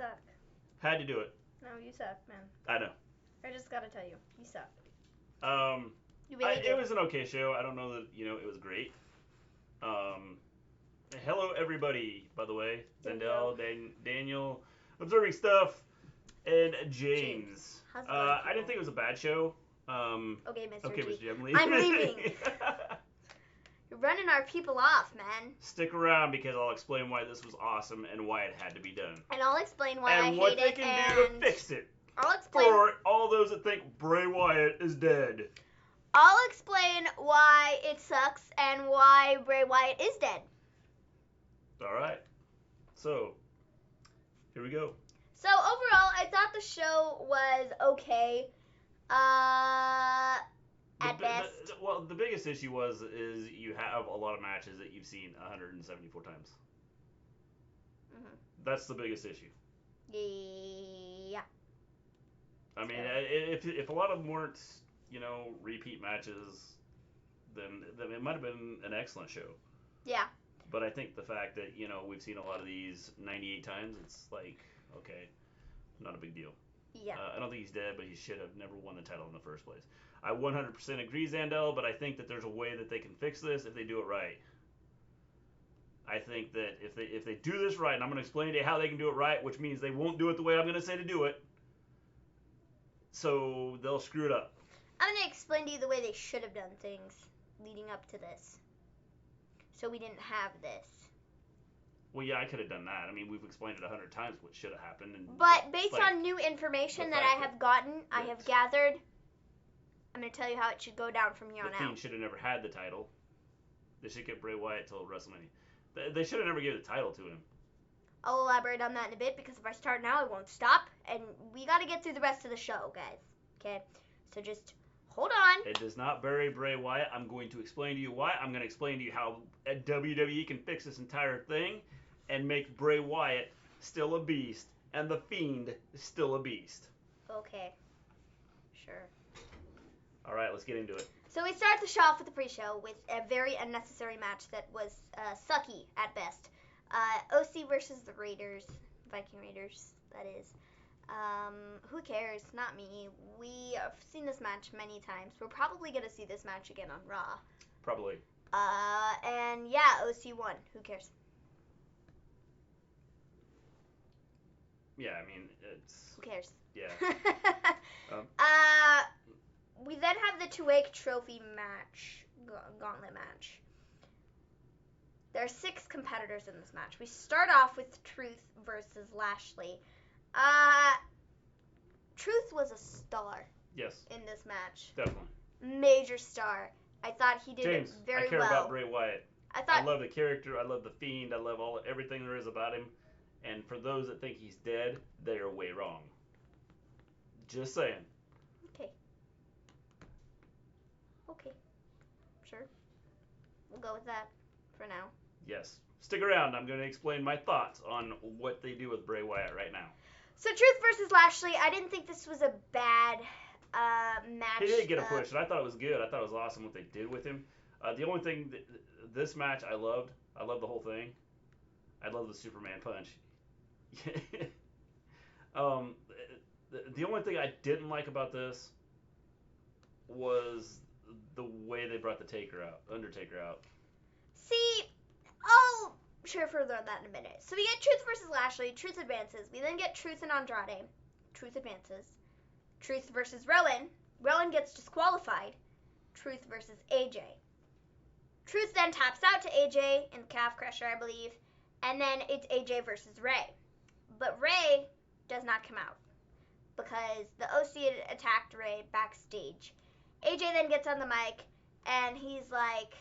suck. Had to do it. No, you suck, man. I know. I just gotta tell you, you suck. You It was an okay show. I don't know that it was great. Hello everybody, by the way. Zendel, Daniel, Observing Stuff, and James. I didn't think it was a bad show. Okay, Mr. Okay, G. Mr. G, I'm leaving. I'm leaving. You're running our people off, man. Stick around because I'll explain why this was awesome and why it had to be done. And I'll explain why I hate it. And what they can do to fix it. I'll explain. For all those that think Bray Wyatt is dead. I'll explain why it sucks and why Bray Wyatt is dead. Alright. So, here we go. So, overall, I thought the show was okay. At best. Well, the biggest issue is you have a lot of matches that you've seen 174 times. Mm-hmm. That's the biggest issue. Yeah. I mean, if a lot of them weren't, repeat matches, then it might have been an excellent show. Yeah. But I think the fact that, we've seen a lot of these 98 times, it's like, okay, not a big deal. Yeah. I don't think he's dead, but he should have never won the title in the first place. I 100% agree, Zandel, but I think that there's a way that they can fix this if they do it right. I think that if they do this right, and I'm going to explain to you how they can do it right, which means they won't do it the way I'm going to say to do it, so they'll screw it up. I'm going to explain to you the way they should have done things leading up to this, so we didn't have this. Well, yeah, I could have done that. I mean, we've explained it 100 times what should have happened. But based on new information that I have gotten, I have gathered, I'm going to tell you how it should go down from here on out. The Fiend should have never had the title. They should get Bray Wyatt till WrestleMania. They should have never given the title to him. I'll elaborate on that in a bit, because if I start now, I won't stop. And we got to get through the rest of the show, guys. Okay? So just hold on. It does not bury Bray Wyatt. I'm going to explain to you why. I'm going to explain to you how WWE can fix this entire thing and make Bray Wyatt still a beast and the Fiend still a beast. Okay. Sure. All right, let's get into it. So we start the show off with the pre-show with a very unnecessary match that was sucky at best. OC versus the Raiders, Viking Raiders, that is. Who cares? Not me. We have seen this match many times. We're probably going to see this match again on Raw. Probably. And yeah, OC won. Who cares? Yeah, I mean, it's... Who cares? Yeah. We then have the Tuwaiq trophy match, Gauntlet match. There are 6 competitors in this match. We start off with Truth versus Lashley. Truth was a star. Yes. In this match. Definitely. Major star. I thought he did James, it very well. I care about Bray Wyatt. I love the character. I love the Fiend. I love everything there is about him. And for those that think he's dead, they are way wrong. Just saying. Okay. Sure. We'll go with that for now. Yes. Stick around. I'm going to explain my thoughts on what they do with Bray Wyatt right now. So, Truth versus Lashley, I didn't think this was a bad match. He did get a push, and I thought it was good. I thought it was awesome what they did with him. The only thing, this match I loved the whole thing. I love the Superman punch. The only thing I didn't like about this was the way they brought the Undertaker out. See, I'll share further on that in a minute. So we get Truth versus Lashley. Truth advances. We then get Truth and Andrade. Truth advances. Truth versus Rowan. Rowan gets disqualified. Truth versus AJ. Truth then taps out to AJ in the calf crusher, I believe. And then it's AJ versus Ray. But Ray does not come out because the OC had attacked Ray backstage. AJ then gets on the mic and he's like,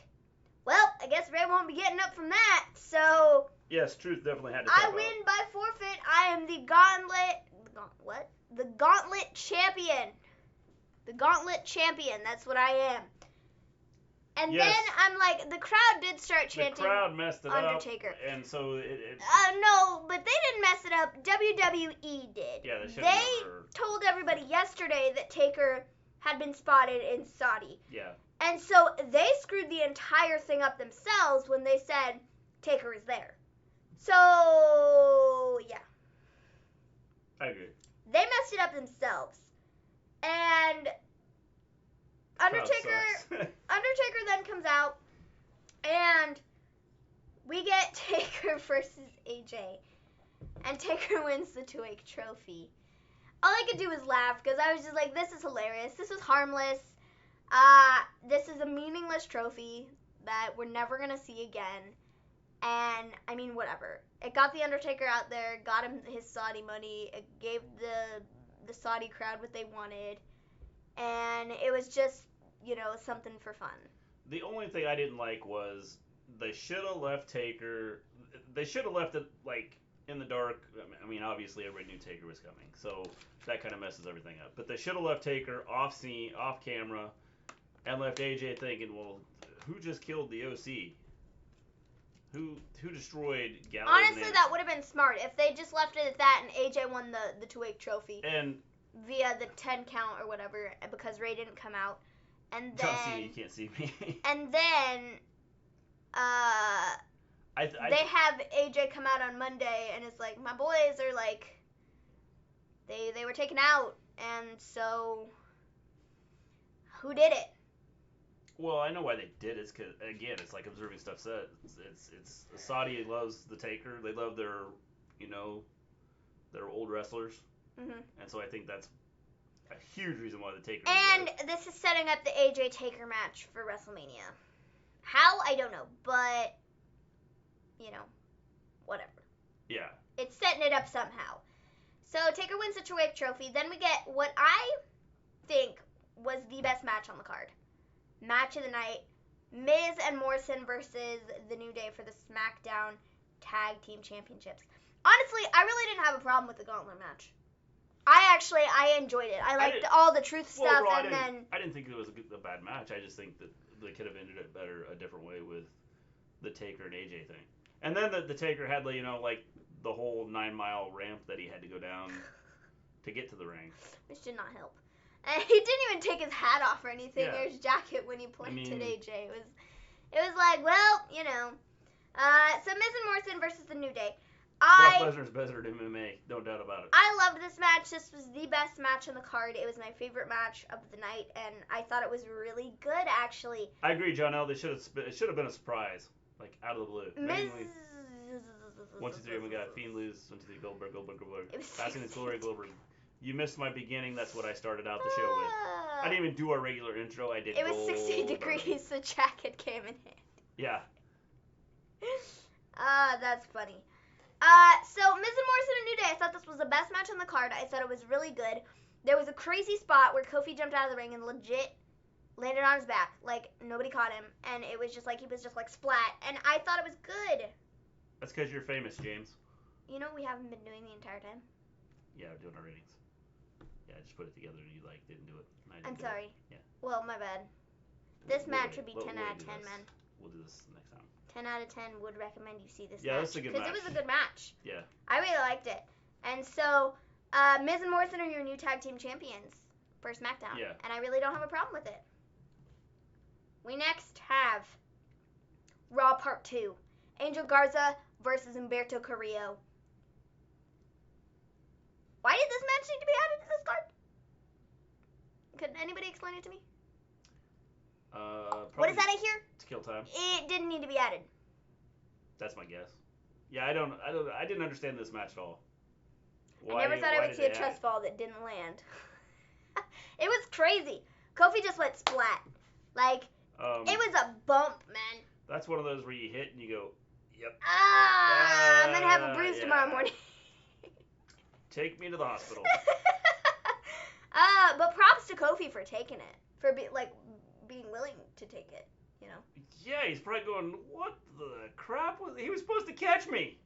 well, I guess Ray won't be getting up from that, so... Yes, Truth definitely had to I win by forfeit. I am the Gauntlet... The Gauntlet champion. The Gauntlet champion. That's what I am. And yes. Then I'm like, the crowd did start chanting the crowd messed it Undertaker. Up, and so it... No, but they didn't mess it up. WWE did. Yeah, they told everybody yesterday that Taker had been spotted in Saudi. Yeah. And so they screwed the entire thing up themselves when they said Taker is there. So, yeah. I agree. They messed it up themselves. And Undertaker then comes out, and we get Taker versus AJ. And Taker wins the Tuwaiq trophy. All I could do was laugh, because I was just like, this is hilarious. This is harmless. This is a meaningless trophy that we're never going to see again. And, I mean, whatever. It got The Undertaker out there, got him his Saudi money, it gave the Saudi crowd what they wanted, and it was just, something for fun. The only thing I didn't like was they should have left Taker. They should have left it, like, in the dark. I mean, obviously, everybody knew Taker was coming, so that kind of messes everything up. But they should have left Taker off scene, off camera, and left AJ thinking, well, who just killed the OC? Who destroyed Gallows? Honestly, that would have been smart if they just left it at that and AJ won the Tuwaiq trophy. And via the 10 count or whatever, because Ray didn't come out. And then John Cena, you can't see me. And then they have AJ come out on Monday, and it's like, my boys are like, they were taken out, and so who did it? Well, I know why they did it. It's because, again, it's like observing stuff said. It's Saudi loves the Taker. They love their old wrestlers. Mm-hmm. And so I think that's a huge reason why the Taker. And this is setting up the AJ Taker match for WrestleMania. How? I don't know, but whatever. Yeah. It's setting it up somehow. So Taker wins the Tuwaiq trophy. Then we get what I think was the best match on the card. Match of the night: Miz and Morrison versus The New Day for the Smackdown Tag Team Championships. Honestly, I really didn't have a problem with the Gauntlet match. I enjoyed it. I liked all the truth stuff, I didn't think it was a bad match. I just think that they could have ended it better a different way with the Taker and AJ thing. And then the Taker had like the whole 9-mile ramp that he had to go down to get to the ring, which did not help. And he didn't even take his hat off or anything, or his jacket when he planted AJ. It was like, well, so Miz and Morrison versus The New Day. Brock Lesnar's better than MMA, no doubt about it. I loved this match. This was the best match on the card. It was my favorite match of the night, and I thought it was really good, actually. I agree, John L. It should have been a surprise, like out of the blue. Miz. 1, 2, 3. We got Fiend lose. 1, 2, 3. Goldberg. Passing his glory, Goldberg. You missed my beginning. That's what I started out the show with. I didn't even do our regular intro. I did. It was 60 degrees. The jacket came in hand. Yeah. That's funny. So Miz and Morrison and New Day, I thought this was the best match on the card. I thought it was really good. There was a crazy spot where Kofi jumped out of the ring and legit landed on his back. Like, nobody caught him. And it was just like, he was just like splat. And I thought it was good. That's because you're famous, James. We haven't been doing the entire time. Yeah, we're doing our ratings. Yeah, I just put it together and you didn't do it. I'm sorry. Yeah. Well, my bad. This match would be 10 out of 10, man. We'll do this next time. 10 out of 10 would recommend you see this match. Yeah, that's a good match. Because it was a good match. Yeah. I really liked it. And so, Miz and Morrison are your new tag team champions for SmackDown. Yeah. And I really don't have a problem with it. We next have Raw Part 2. Angel Garza versus Humberto Carrillo. Why did this match need to be added to this card? Could anybody explain it to me? What is that I hear? To kill time. It didn't need to be added. That's my guess. Yeah, I didn't understand this match at all. I never thought I would see a trust fall that didn't land. It was crazy. Kofi just went splat. Like, it was a bump, man. That's one of those where you hit and you go, yep. I'm going to have a bruise tomorrow morning. Take me to the hospital. But props to Kofi for taking it. For being willing to take it, Yeah, he's probably going, what the crap? He was supposed to catch me.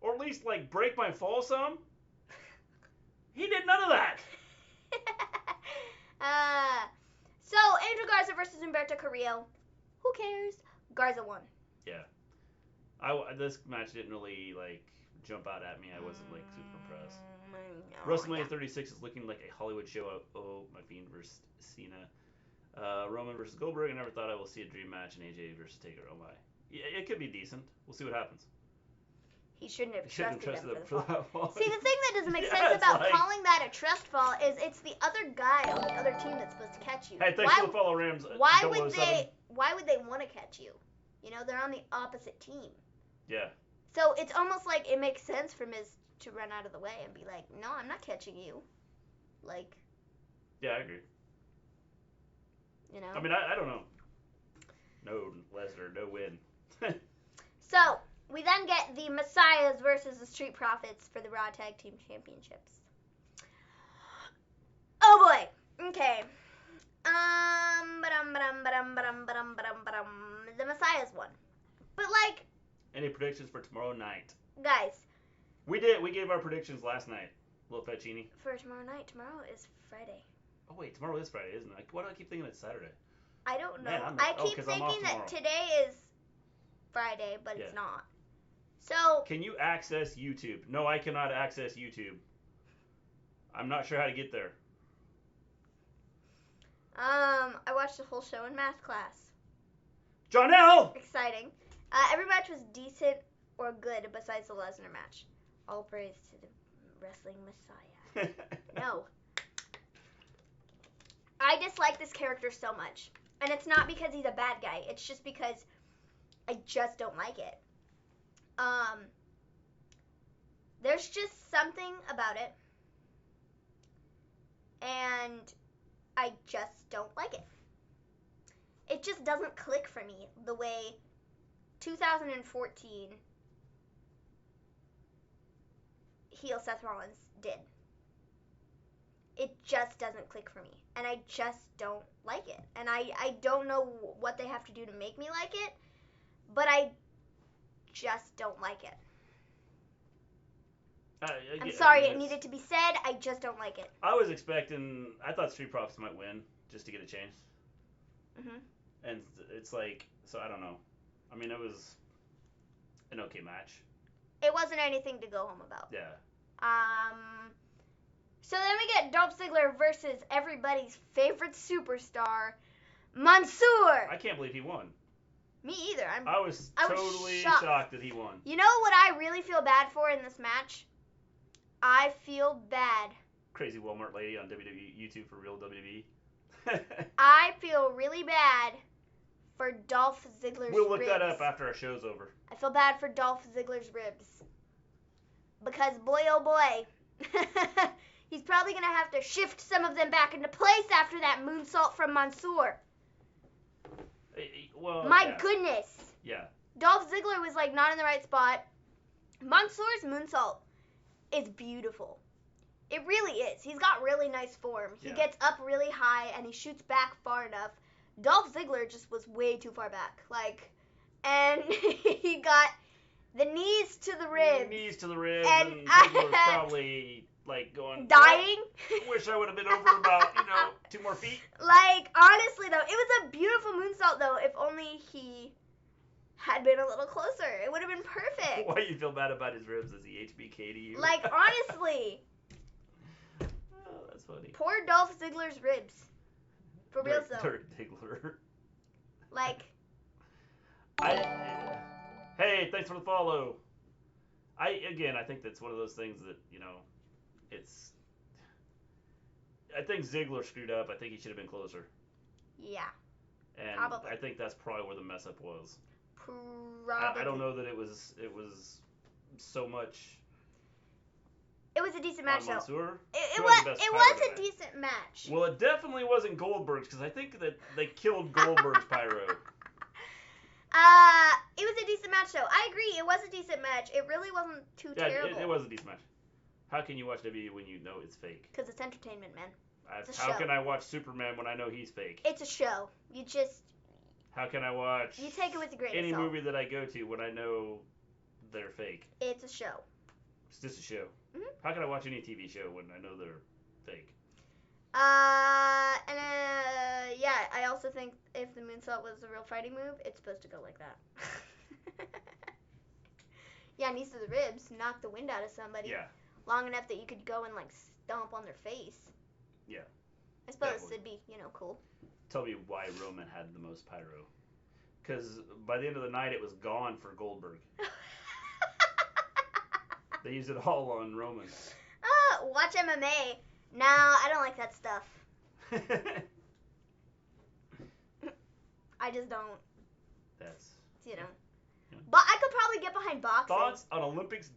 Or at least, break my fall some. He did none of that. So, Angel Garza versus Humberto Carrillo. Who cares? Garza won. Yeah. This match didn't really, jump out at me. I wasn't, super impressed. WrestleMania 36 is looking like a Hollywood show. Oh, my Fiend versus Cena. Rowan versus Goldberg. I never thought I will see a dream match in AJ versus Taker. Oh, my. Yeah, it could be decent. We'll see what happens. he shouldn't have Shouldn't trusted have them trusted for the fall. that fall. See, the thing that doesn't make Yeah, sense it's about like- calling that a trust fall is it's the other guy on the other team that's supposed to catch you. Hey, thanks for the follow, Rams. Why 007. would they want to catch you? You know, they're on the opposite team. Yeah. So it's almost like it makes sense for Miz to run out of the way and be like, no, I'm not catching you. Like, Yeah, I agree. you know. I mean, I don't know. No, Lesnar, no win. So, we then get the Messiahs versus the Street Profits for the Raw Tag Team Championships. Oh boy. Okay. The Messiahs won. But like, Any predictions for tomorrow night? guys, We did. We gave our predictions last night. Little Fettuccine. for tomorrow night, tomorrow is Friday. Oh wait, tomorrow is Friday, isn't it? Why do I keep thinking it's Saturday? I don't know. Man, I'm- I oh, keep 'cause I'm off thinking that tomorrow. today is Friday, but Yeah. it's not. So, Can you access YouTube? No, I cannot access YouTube. I'm not sure how to get there. I watched the whole show in math class. Jonelle! Exciting. Every match was decent or good besides the Lesnar match. All praise to the wrestling messiah. No. I dislike this character so much. And it's not because he's a bad guy. It's just because I just don't like it. There's just something about it. And I just don't like it. It just doesn't click for me the way 2014 heel Seth Rollins did. It just doesn't click for me. And I just don't like it. And I don't know what they have to do to make me like it, but I just don't like it. I'm sorry, it needed to be said. I just don't like it. I was expecting. I thought Street Profits might win just to get a chance. Mhm. And it's like, so I don't know. I mean, it was an okay match. It wasn't anything to go home about. Yeah. So then we get Dolph Ziggler versus everybody's favorite superstar, Mansoor. I can't believe he won. Me either. I was totally shocked that he won. You know what I really feel bad for in this match? I feel bad. Crazy Walmart lady on WWE YouTube for real WWE. I feel really bad for Dolph Ziggler's We'll look ribs. that up after our show's over. I feel bad for Dolph Ziggler's ribs. Because boy oh boy, he's probably going to have to shift some of them back into place after that moonsault from Mansoor. Well, My yeah. goodness. Yeah. Dolph Ziggler was like not in the right spot. Mansoor's moonsault is beautiful. It really is. He's got really nice form. He Yeah. gets up really high and he shoots back far enough. Dolph Ziggler just was way too far back. And he got the knees to the ribs. Knees to the ribs, And and Ziggler was probably going Dying. "Oh, wish I would have been over about 2 more feet. Honestly though, it was a beautiful moonsault though. If only he had been a little closer, it would have been perfect. Why you feel bad about his ribs? Is he HBK to you? Honestly. Oh, that's funny. Poor Dolph Ziggler's ribs. For real though. Dirt Ziggler. Hey, thanks for the follow. I think that's one of those things that, it's. I think Ziggler screwed up. I think he should have been closer. Yeah. And Probably. I think that's probably where the mess up was. Probably. I don't know that it was so much. It was a decent match though. Mansoor. It Who was had the best it pyro was a tonight? decent match. Well, it definitely wasn't Goldberg's because I think that they killed Goldberg's pyro. It was a decent match though. I agree. It was a decent match. It really wasn't too Yeah, terrible. it was a decent match. How can you watch WWE when you know it's fake? Because it's entertainment, man. It's a How show. can I watch Superman when I know he's fake? It's a show. How can I watch You take it with a grain any of salt. movie that I go to when I know they're fake? It's a show. It's just a show. Mhm. How can I watch any TV show when I know they're fake? Yeah, I also think if the moonsault was a real fighting move, it's supposed to go like that. Yeah, knees to the ribs, knock the wind out of somebody. Yeah. Long enough that you could go and stomp on their face. Yeah. I suppose Definitely. it'd be, cool. Tell me why Roman had the most pyro. Because by the end of the night, it was gone for Goldberg. They use it all on Roman. Watch MMA. No, I don't like that stuff. I just don't. That's... You know. Yeah. But I could probably get behind boxing. Thoughts on Olympics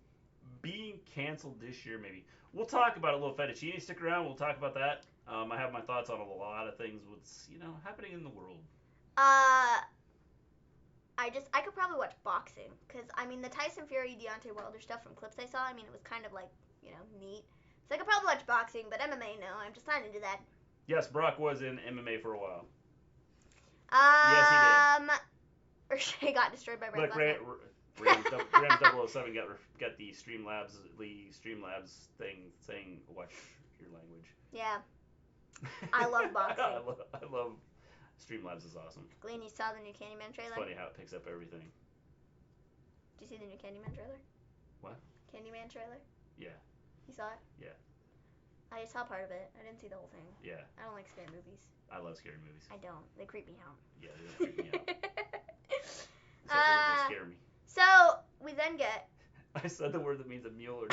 being canceled this year, maybe? We'll talk about a little fettuccine. Stick around. We'll talk about that. I have my thoughts on a lot of things what's, happening in the world. I could probably watch boxing. Because, the Tyson Fury, Deontay Wilder stuff from clips I saw, it was kind of like, neat. So I could probably watch boxing, but MMA, no. I'm just not into that. Yes, Brock was in MMA for a while. Yes, he did. Ricochet got destroyed by Bray. Look, Rams 007 got the Streamlabs thing saying, watch your language. Yeah. I love boxing. I love Streamlabs is awesome. Gleen, you saw the new Candyman trailer? It's funny how it picks up everything. Did you see the new Candyman trailer? What? Candyman trailer? Yeah. You saw it? Yeah. I saw part of it. I didn't see the whole thing. Yeah. I don't like scary movies. I love scary movies. I don't. They creep me out. Yeah, they creep me out. Except when they scare me. So, we then get... I said the word that means a mule or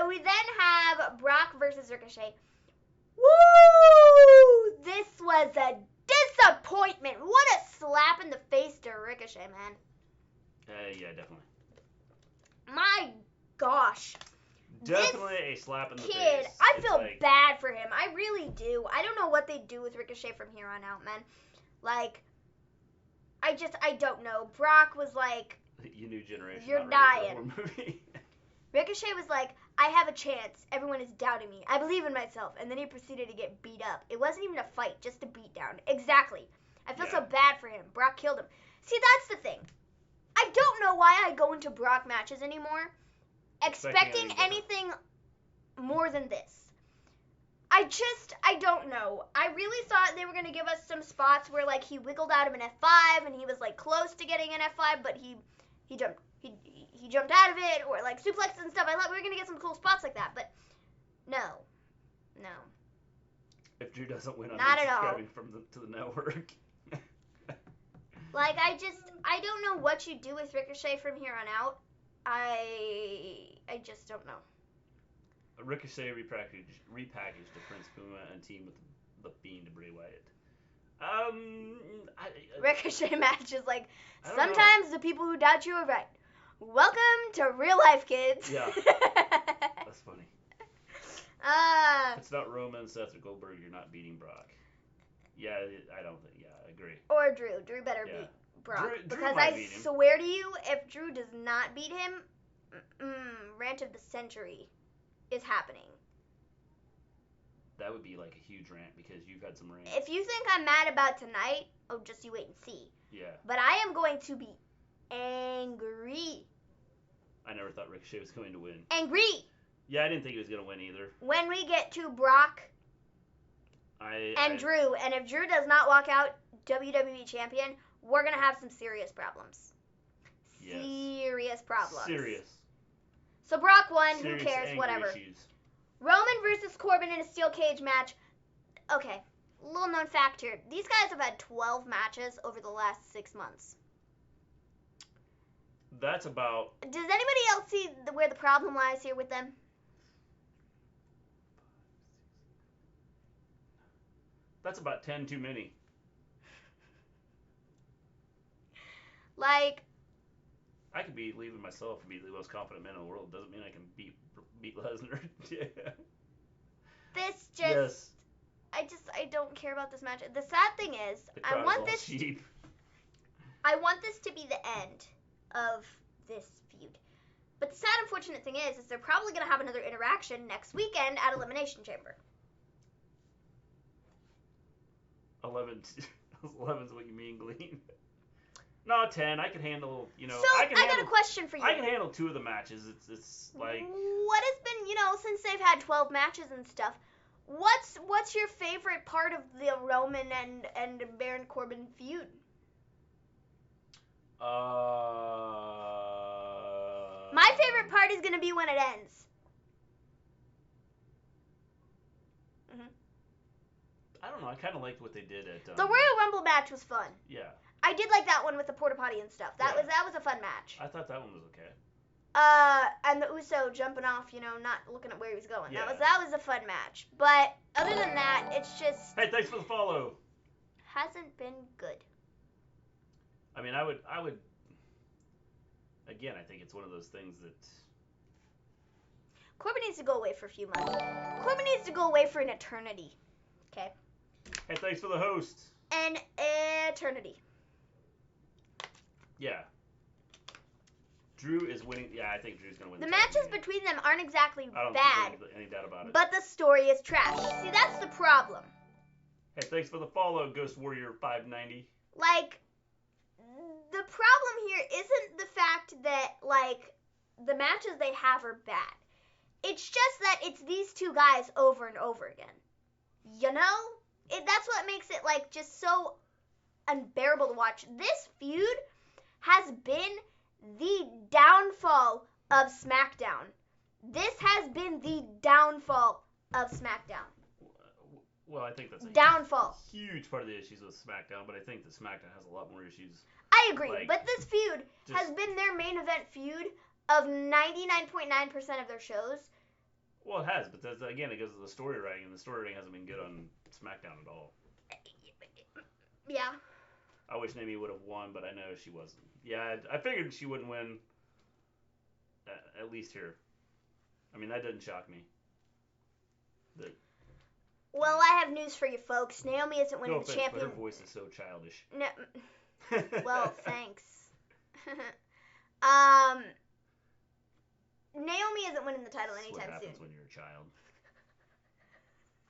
we then have Brock versus Ricochet. Woo! This was a disappointment. What a slap in the face to Ricochet, man. Yeah, definitely. My gosh. Definitely a slap in the face. I feel bad for him. I really do. I don't know what they do with Ricochet from here on out, man. Like, I don't know. Brock was like, you new generation. You're dying. Movie. Ricochet was like, I have a chance. Everyone is doubting me. I believe in myself. And then he proceeded to get beat up. It wasn't even a fight, just a beat down. Exactly. I feel so bad for him. Brock killed him. See, that's the thing. I don't know why I go into Brock matches anymore expecting anything more than this. I don't know. I really thought they were going to give us some spots where, like, he wiggled out of an F5 and he was, like, close to getting an F5, but he jumped out of it, or, like, suplexes and stuff. I thought we were going to get some cool spots like that, but no. If Drew doesn't win, I'm subscribing to the network. Like, I don't know what you do with Ricochet from here on out. I just don't know. Ricochet repackaged to Prince Puma and teamed with the Fiend to Bray Wyatt. Ricochet matches, like, sometimes the people who doubt you are right. Welcome to real life, kids. Yeah. That's funny. If it's not Roman, Seth, or Goldberg, you're not beating Brock. Yeah, I don't think. Yeah, I agree. Or Drew. Drew better beat Brock. Drew because I swear to you, if Drew does not beat him, rant of the century is happening. That would be like a huge rant because you've had some rants. If you think I'm mad about tonight, just you wait and see. Yeah. But I am going to be angry. I never thought Ricochet was going to win. Angry! Yeah, I didn't think he was going to win either. When we get to Brock and Drew, and if Drew does not walk out WWE champion, we're going to have some serious problems. Yes. Serious problems. Serious. So Brock won, Serious who cares, whatever. Issues. Roman versus Corbin in a steel cage match. Okay, little known fact here. These guys have had 12 matches over the last 6 months. That's about... Does anybody else see where the problem lies here with them? That's about 10 too many. Like... I could be leaving myself and be the most confident man in the world. Doesn't mean I can beat Lesnar. Yeah. This just... Yes. I don't care about this match. The sad thing is, I want this to be the end of this feud. But the sad, unfortunate thing is they're probably going to have another interaction next weekend at Elimination Chamber. 11's what you mean, Gleen. No, 10. I can handle, So, I got a question for you. I can handle 2 of the matches. It's like... What has been, since they've had 12 matches and stuff, what's your favorite part of the Roman and Baron Corbin feud? My favorite part is going to be when it ends. I don't know. I kind of liked what they did at... the Royal Rumble match was fun. Yeah. I did like that one with the porta potty and stuff. That was a fun match. I thought that one was okay. And the Uso jumping off, not looking at where he was going. Yeah. That was a fun match. But other than that, it's just Hey, thanks for the follow. hasn't been good. I mean, I would. Again, I think it's one of those things that. Corbin needs to go away for a few months. Corbin needs to go away for an eternity. Okay. Hey, thanks for the host. An eternity. Yeah. Drew is winning. Yeah, I think Drew's gonna win. The matches between them aren't exactly I don't bad, think there's any doubt about it. but the story is trash. See, that's the problem. Hey, thanks for the follow, Ghost Warrior 590. Like, the problem here isn't the fact that, like, the matches they have are bad. It's just that it's these two guys over and over again. You know? That's what makes it, like, just so unbearable to watch. This feud has been the downfall of SmackDown. This has been the downfall of SmackDown. Well, I think that's a downfall. Huge part of the issues with SmackDown, but I think that SmackDown has a lot more issues. I agree, like, but this feud has been their main event feud of 99.9% of their shows. Well, it has, but that's, again, it goes to the story writing, and the story writing hasn't been good on SmackDown at all. Yeah. I wish Naomi would have won, but I know she wasn't. Yeah, I figured she wouldn't win, at least here. I mean, that doesn't shock me. But, well, I have news for you folks. Naomi isn't winning the champion. But her voice is so childish. No. Well, thanks. Naomi isn't winning the title anytime soon. That's what happens when you're a child.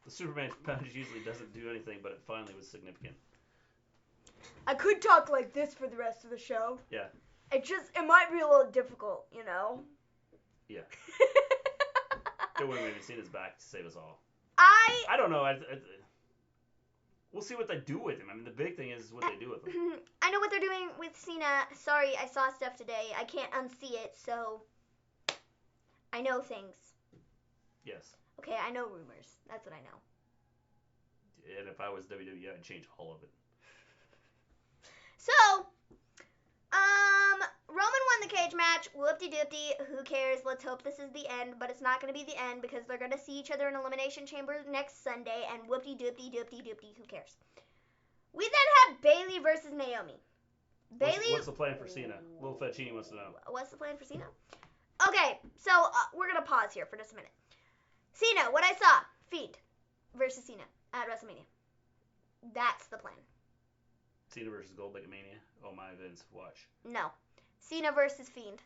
The Superman punch usually doesn't do anything, but it finally was significant. I could talk like this for the rest of the show. Yeah. It might be a little difficult, you know? Yeah. Don't worry, maybe Cena's back to save us all. I don't know. We'll see what they do with him. I mean, the big thing is what they do with him. I know what they're doing with Cena. Sorry, I saw stuff today. I can't unsee it, so I know things. Yes. Okay, I know rumors. That's what I know. And if I was WWE, I'd change all of it. So, Roman won the cage match. Whoop-de-doop-de. Who cares? Let's hope this is the end, but it's not going to be the end because they're going to see each other in Elimination Chamber next Sunday, and whoop-de-doop-de-doop-de-doop-de. Who cares? We then have Bayley versus Naomi. What's the plan for Cena? Little Fetchini wants to know. What's the plan for Cena? Okay, so we're going to pause here for just a minute. Cena, what I saw, Fiend versus Cena at WrestleMania. That's the plan. Cena versus Goldberg at Mania? Oh, my Vince, watch. No. Cena versus Fiend.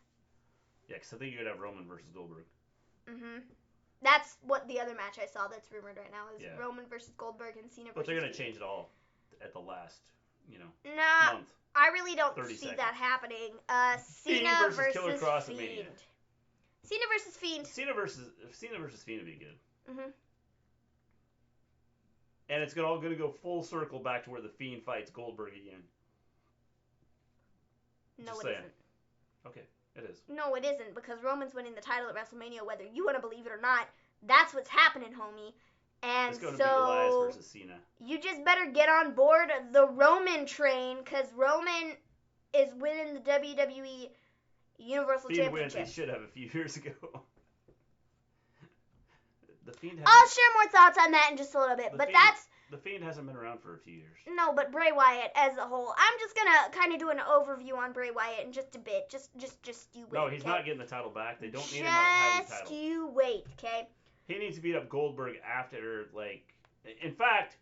Yeah, because I think you'd have Roman versus Goldberg. Mm-hmm. That's what the other match I saw that's rumored right now is Roman versus Goldberg and Cena versus But they're going to Fiend. change it all at the last, Nah, month. I really don't see seconds. that happening. Fiend Cena versus Killer Cross at Fiend. Mania. Cena versus Fiend. Cena versus Fiend would be good. Mm-hmm. And it's all going to go full circle back to where the Fiend fights Goldberg again. No, Just it saying. isn't. Okay, it is. No, it isn't, because Roman's winning the title at WrestleMania, whether you want to believe it or not. That's what's happening, homie. And it's going to be Elias versus Cena. You just better get on board the Roman train, because Roman is winning the WWE Universal Fiend wins. Championship. He should have a few years ago. The Fiend I'll share more thoughts on that in just a little bit, but The Fiend hasn't been around for a few years. No, but Bray Wyatt as a whole. I'm just gonna kind of do an overview on Bray Wyatt in just a bit. Just you wait. No, he's okay? not getting the title back. They don't need him having the title. Just you wait, okay? He needs to beat up Goldberg after, in fact,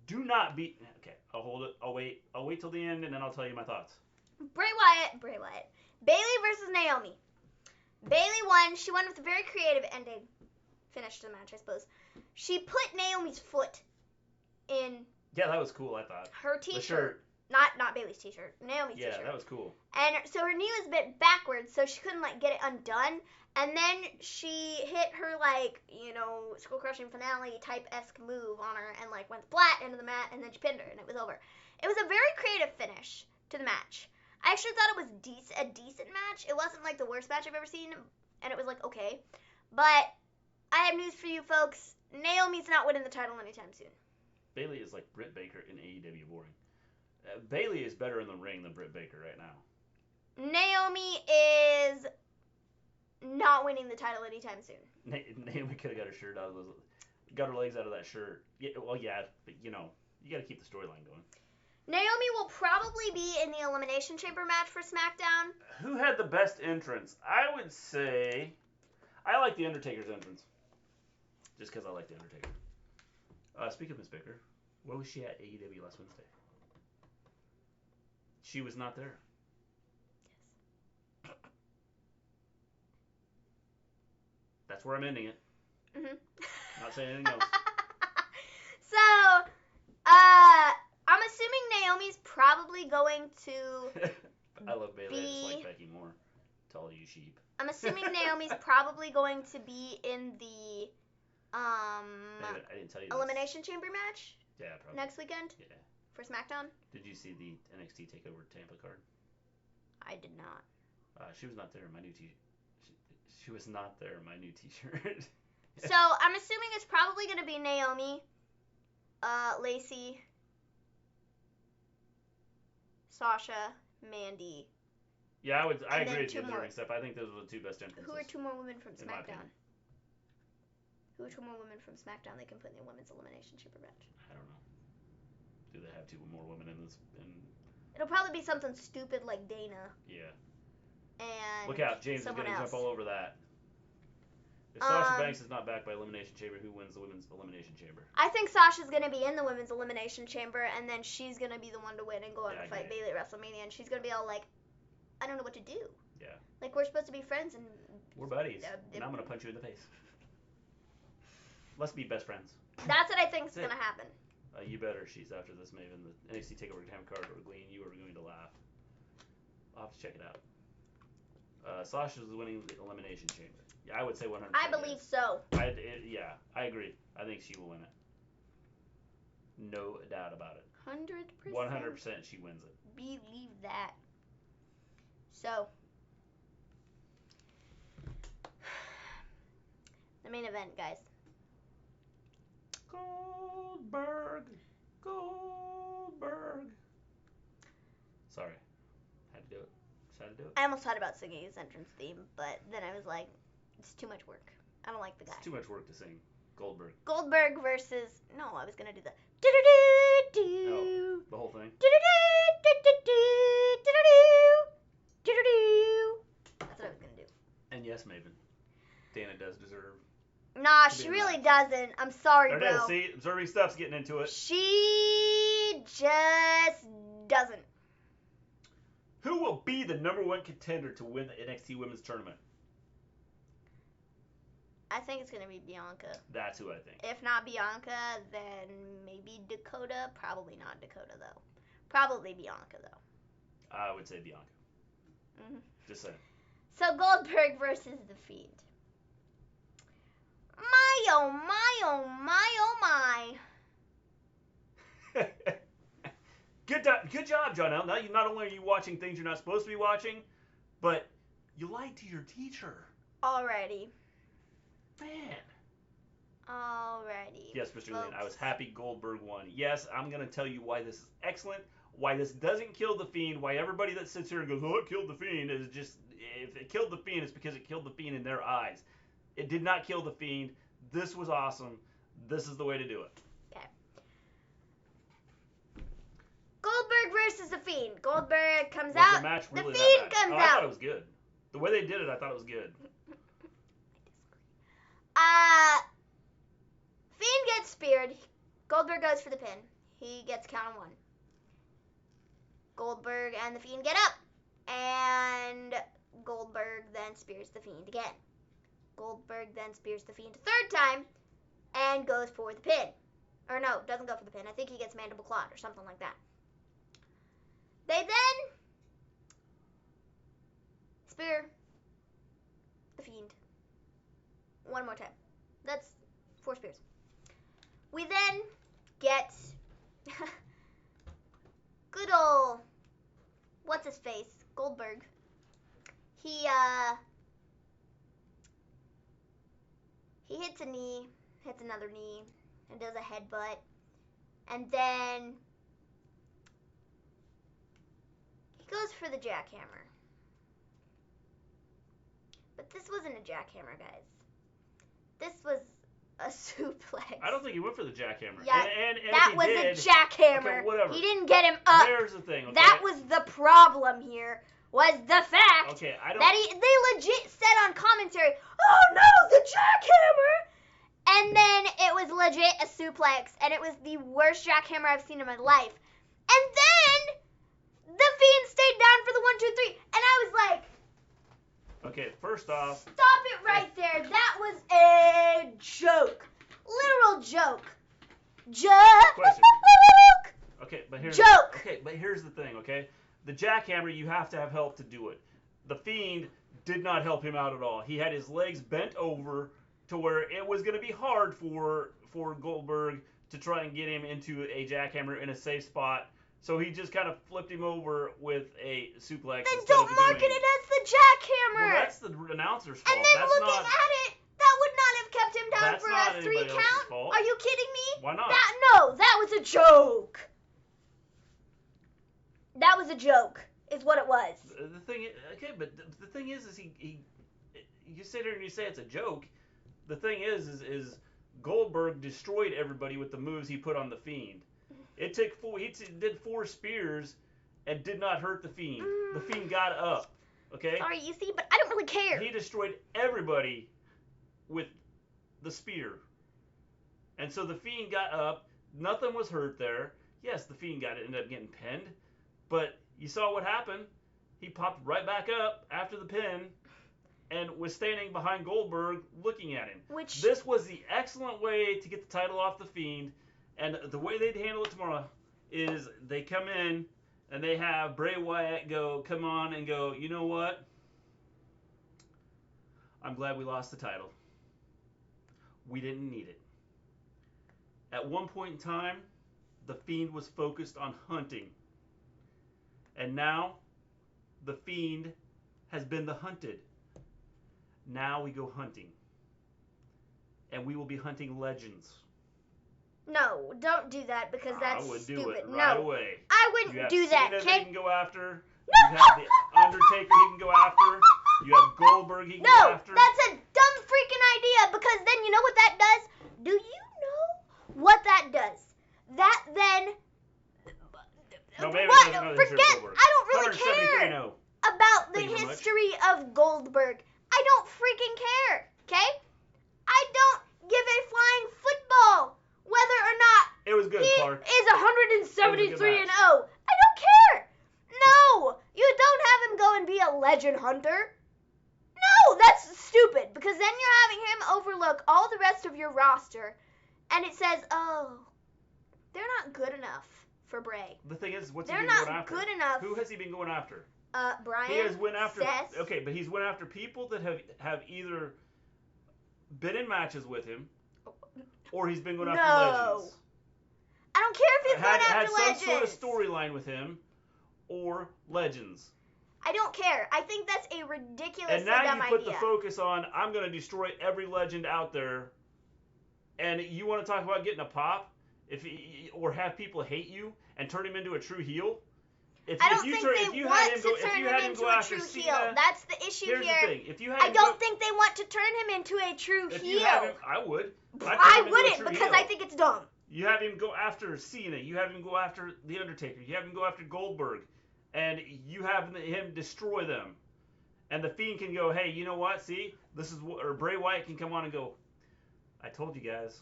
do not beat. Okay, I'll hold it. I'll wait till the end, and then I'll tell you my thoughts. Bray Wyatt. Bayley versus Naomi. Bayley won. She won with a very creative ending. Finished the match, I suppose. She put Naomi's foot in. Yeah, that was cool. I thought her t-shirt. The shirt. Not Bayley's t-shirt. Naomi's t-shirt. Yeah, that was cool. And so her knee was a bit backwards, so she couldn't get it undone. And then she hit her skull crushing finale type-esque move on her and went flat into the mat, and then she pinned her, and it was over. It was a very creative finish to the match. I actually thought it was a decent match. It wasn't the worst match I've ever seen, and it was okay. But I have news for you folks. Naomi's not winning the title anytime soon. Bayley is like Britt Baker in AEW boring. Bayley is better in the ring than Britt Baker right now. Naomi is not winning the title anytime soon. Naomi could have got her shirt out of those, got her legs out of that shirt. Yeah, well, yeah, but you know, you got to keep the storyline going. Naomi will probably be in the Elimination Chamber match for SmackDown. Who had the best entrance? I would say I like the Undertaker's entrance, just because I like the Undertaker. Speaking of Miss Baker, where was she at AEW last Wednesday? She was not there. Yes. That's where I'm ending it. Mhm. Not saying anything else. So, I'm assuming Naomi's probably going to. I love Bayley. I just like Becky more. To all you sheep. I'm assuming Naomi's probably going to be in the I didn't tell you Elimination Chamber match. Yeah, probably. Next weekend. Yeah. For SmackDown. Did you see the NXT Takeover Tampa card? I did not. She was not there in my new T-shirt. She was not there in my new T-shirt. So I'm assuming it's probably going to be Naomi, Lacey, Sasha, Mandy. Yeah, I And then agree with two you more. during stuff. I think those were the two best entrances. Who are two more women from In my SmackDown? opinion. Who are two more women from SmackDown they can put in the Women's Elimination Chamber match? I don't know. Do they have two more women in this? It'll probably be something stupid like Dana. Yeah. And look out, James is someone going to else. jump all over that. If Sasha Banks is not back by Elimination Chamber, who wins the Women's Elimination Chamber? I think Sasha's going to be in the Women's Elimination Chamber, and then she's going to be the one to win and go on Yeah, to fight I agree. Bayley at WrestleMania, and she's going to be all like, I don't know what to do. Yeah. Like, we're supposed to be friends, and... We're buddies, and I'm going to punch you in the face. Let's be best friends. That's what I think is going to happen. You better, she's after this, Maven. The NXT TakeOver Time card or Gleen, you are going to laugh. I'll have to check it out. Sasha's winning the Elimination Chamber. Yeah, I would say 100%. I believe so. Yeah, I agree. I think she will win it. No doubt about it. 100%. 100% she wins it. Believe that. So, the main event, guys. Goldberg. Sorry. Had to do it. Just had to do it. I almost thought about singing his entrance theme, but then I was like, it's too much work. I don't like the guy. It's too much work to sing. Goldberg. Goldberg versus... No, I was going to do the... Oh, the whole thing? That's what I was going to do. And yes, Maven. Dana does deserve... Nah, to be she in really that. doesn't. I'm sorry, There it bro. is. See? Observing stuff's getting into it. She just doesn't. Who will be the #1 contender to win the NXT Women's Tournament? I think it's going to be Bianca. That's who I think. If not Bianca, then maybe Dakota. Probably not Dakota, though. Probably Bianca, though. I would say Bianca. Mm-hmm. Just saying. So Goldberg versus The Fiend. My, oh, my, oh, my, oh, my. Good job, John L. Now, not only are you watching things you're not supposed to be watching, but you lied to your teacher. Alrighty. Man. Alrighty. Yes, Mr. Gleen, I folks. was happy Goldberg won. Yes, I'm going to tell you why this is excellent, why this doesn't kill The Fiend, why everybody that sits here and goes, oh, it killed The Fiend, is just, if it killed The Fiend, it's because it killed The Fiend in their eyes. It did not kill The Fiend. This was awesome. This is the way to do it. Okay. Goldberg versus The Fiend. Goldberg comes Was out. the match really The that Fiend bad? comes Oh, I thought out. it was good. The way they did it, I thought it was good. Fiend gets speared. Goldberg goes for the pin. He gets count on 1. Goldberg and the Fiend get up. And Goldberg then spears the Fiend again. Goldberg then spears the Fiend a 3rd time and goes for the pin. Or no, doesn't go for the pin. I think he gets mandible clawed or something like that. They then spear the Fiend 1 more time. That's 4 spears. We then get good ol' what's his face, Goldberg. He hits a knee, hits another knee, and does a headbutt, and then he goes for the jackhammer. But this wasn't a jackhammer, guys. This was a suplex. I don't think he went for the jackhammer. Yeah, and that was a jackhammer. Okay, whatever. He didn't get him up. Here's the thing. Okay? That was the problem here. Was the fact that they legit said on commentary, "Oh no, the jackhammer!" And then it was legit a suplex, and it was the worst jackhammer I've seen in my life. And then the Fiend stayed down for the 1, 2, 3, and I was like, okay, first off, stop it right there. That was a joke, literal joke. Question. Okay, but here's the thing. Okay, the jackhammer, you have to have help to do it. The Fiend did not help him out at all. He had his legs bent over to where it was going to be hard for Goldberg to try and get him into a jackhammer in a safe spot. So he just kind of flipped him over with a suplex. Then don't market it as the jackhammer. Well, that's the announcer's fault. And then looking at it, that would not have kept him down for a 3 count. Fault. Are you kidding me? Why not? That was a joke. That was a joke, is what it was. The thing, okay, but the thing is he you sit there and you say it's a joke. The thing is Goldberg destroyed everybody with the moves he put on the Fiend. It took he did 4 spears and did not hurt the Fiend. The Fiend got up. Okay. Sorry, you see, but I don't really care. He destroyed everybody with the spear, and so the Fiend got up. Nothing was hurt there. Yes, the Fiend ended up getting pinned, but you saw what happened. He popped right back up after the pin and was standing behind Goldberg looking at him. This was the excellent way to get the title off the Fiend, and the way they'd handle it tomorrow is they come in and they have Bray Wyatt come on and go, you know what? I'm glad we lost the title. We didn't need it. At one point in time, the Fiend was focused on hunting. And now, the Fiend has been the hunted. Now we go hunting. And we will be hunting legends. No, don't do that because that's stupid. I would stupid. do it right away. I wouldn't do that, okay? You can go after. No. You have the Undertaker he can go after. You have Goldberg he can go after. No, that's a dumb freaking idea because then you know what that does? Do you know what that does? That then... No, maybe what? Forget, I don't really care about the history of Goldberg. I don't freaking care, okay? I don't give a flying football whether or not it was good, Clark. He is 173-0. I don't care. No, you don't have him go and be a legend hunter. No, that's stupid because then you're having him overlook all the rest of your roster and it says, oh, they're not good enough for Bray. The thing is, what's he been going after? They're not good enough. Who has he been going after? Brian, he has went after, Seth. Okay, but he's went after people that have either been in matches with him or he's been going after legends. I don't care if he's going after legends. Had some sort of storyline with him or legends. I don't care. I think that's a ridiculous and now dumb you put idea. the focus on, I'm going to destroy every legend out there, and you want to talk about getting a pop or have people hate you and turn him into a true heel? I don't think they want to turn him into a true heel. That's the issue here. Here's the thing. I don't think they want to turn him into a true heel. I would. I wouldn't because I think it's dumb. You have him go after Cena. You have him go after The Undertaker. You have him go after Goldberg. And you have him destroy them. And the Fiend can go, hey, you know what? See? This is what... Or Bray Wyatt can come on and go, I told you guys.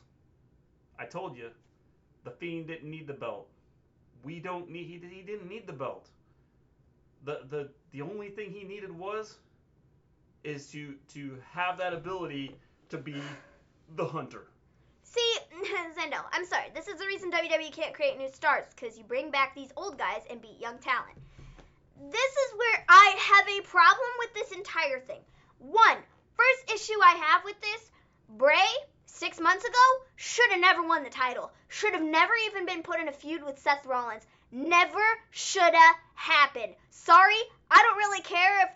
I told you. The Fiend didn't need the belt. He didn't need the belt. The only thing he needed is to have that ability to be the hunter. See, Zendo, I'm sorry. This is the reason WWE can't create new stars, because you bring back these old guys and beat young talent. This is where I have a problem with this entire thing. First issue I have with this, Bray, 6 months ago, should have never won the title. Should have never even been put in a feud with Seth Rollins. Never should have happened. Sorry, I don't really care if,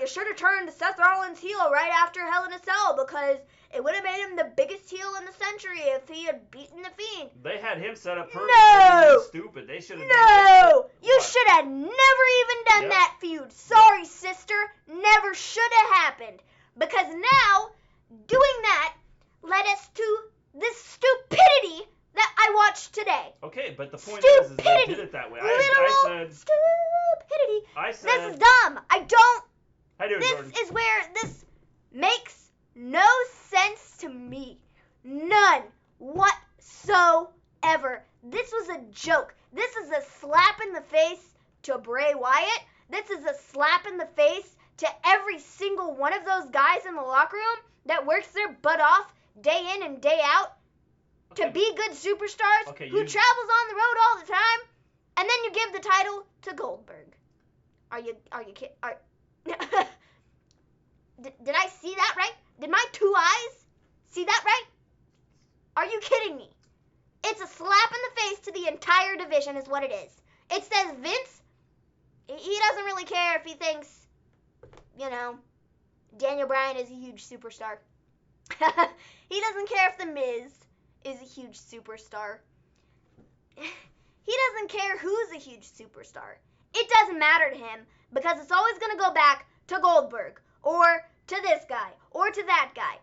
you should have turned Seth Rollins heel right after Hell in a Cell because it would have made him the biggest heel in the century if he had beaten the Fiend. They had him set up perfect. No! Stupid. They should have No! You should have never even done that feud. Sorry, sister. Never should have happened. Because now, doing that led us to this stupidity that I watched today. Okay, but the point is they did it that way. I said stupidity. I said this is dumb. I don't. How you doing, Jordan? This is where this makes no sense to me. None whatsoever. This was a joke. This is a slap in the face to Bray Wyatt. This is a slap in the face to every single one of those guys in the locker room that works their butt off day in and day out to be good superstars who travels on the road all the time, and then you give the title to Goldberg. Are you kidding? Did I see that right? Did my two eyes see that right? Are you kidding me? It's a slap in the face to the entire division is what it is. It says Vince, he doesn't really care if he thinks, Daniel Bryan is a huge superstar. He doesn't care if The Miz is a huge superstar. He doesn't care who's a huge superstar. It doesn't matter to him because it's always going to go back to Goldberg or to this guy or to that guy.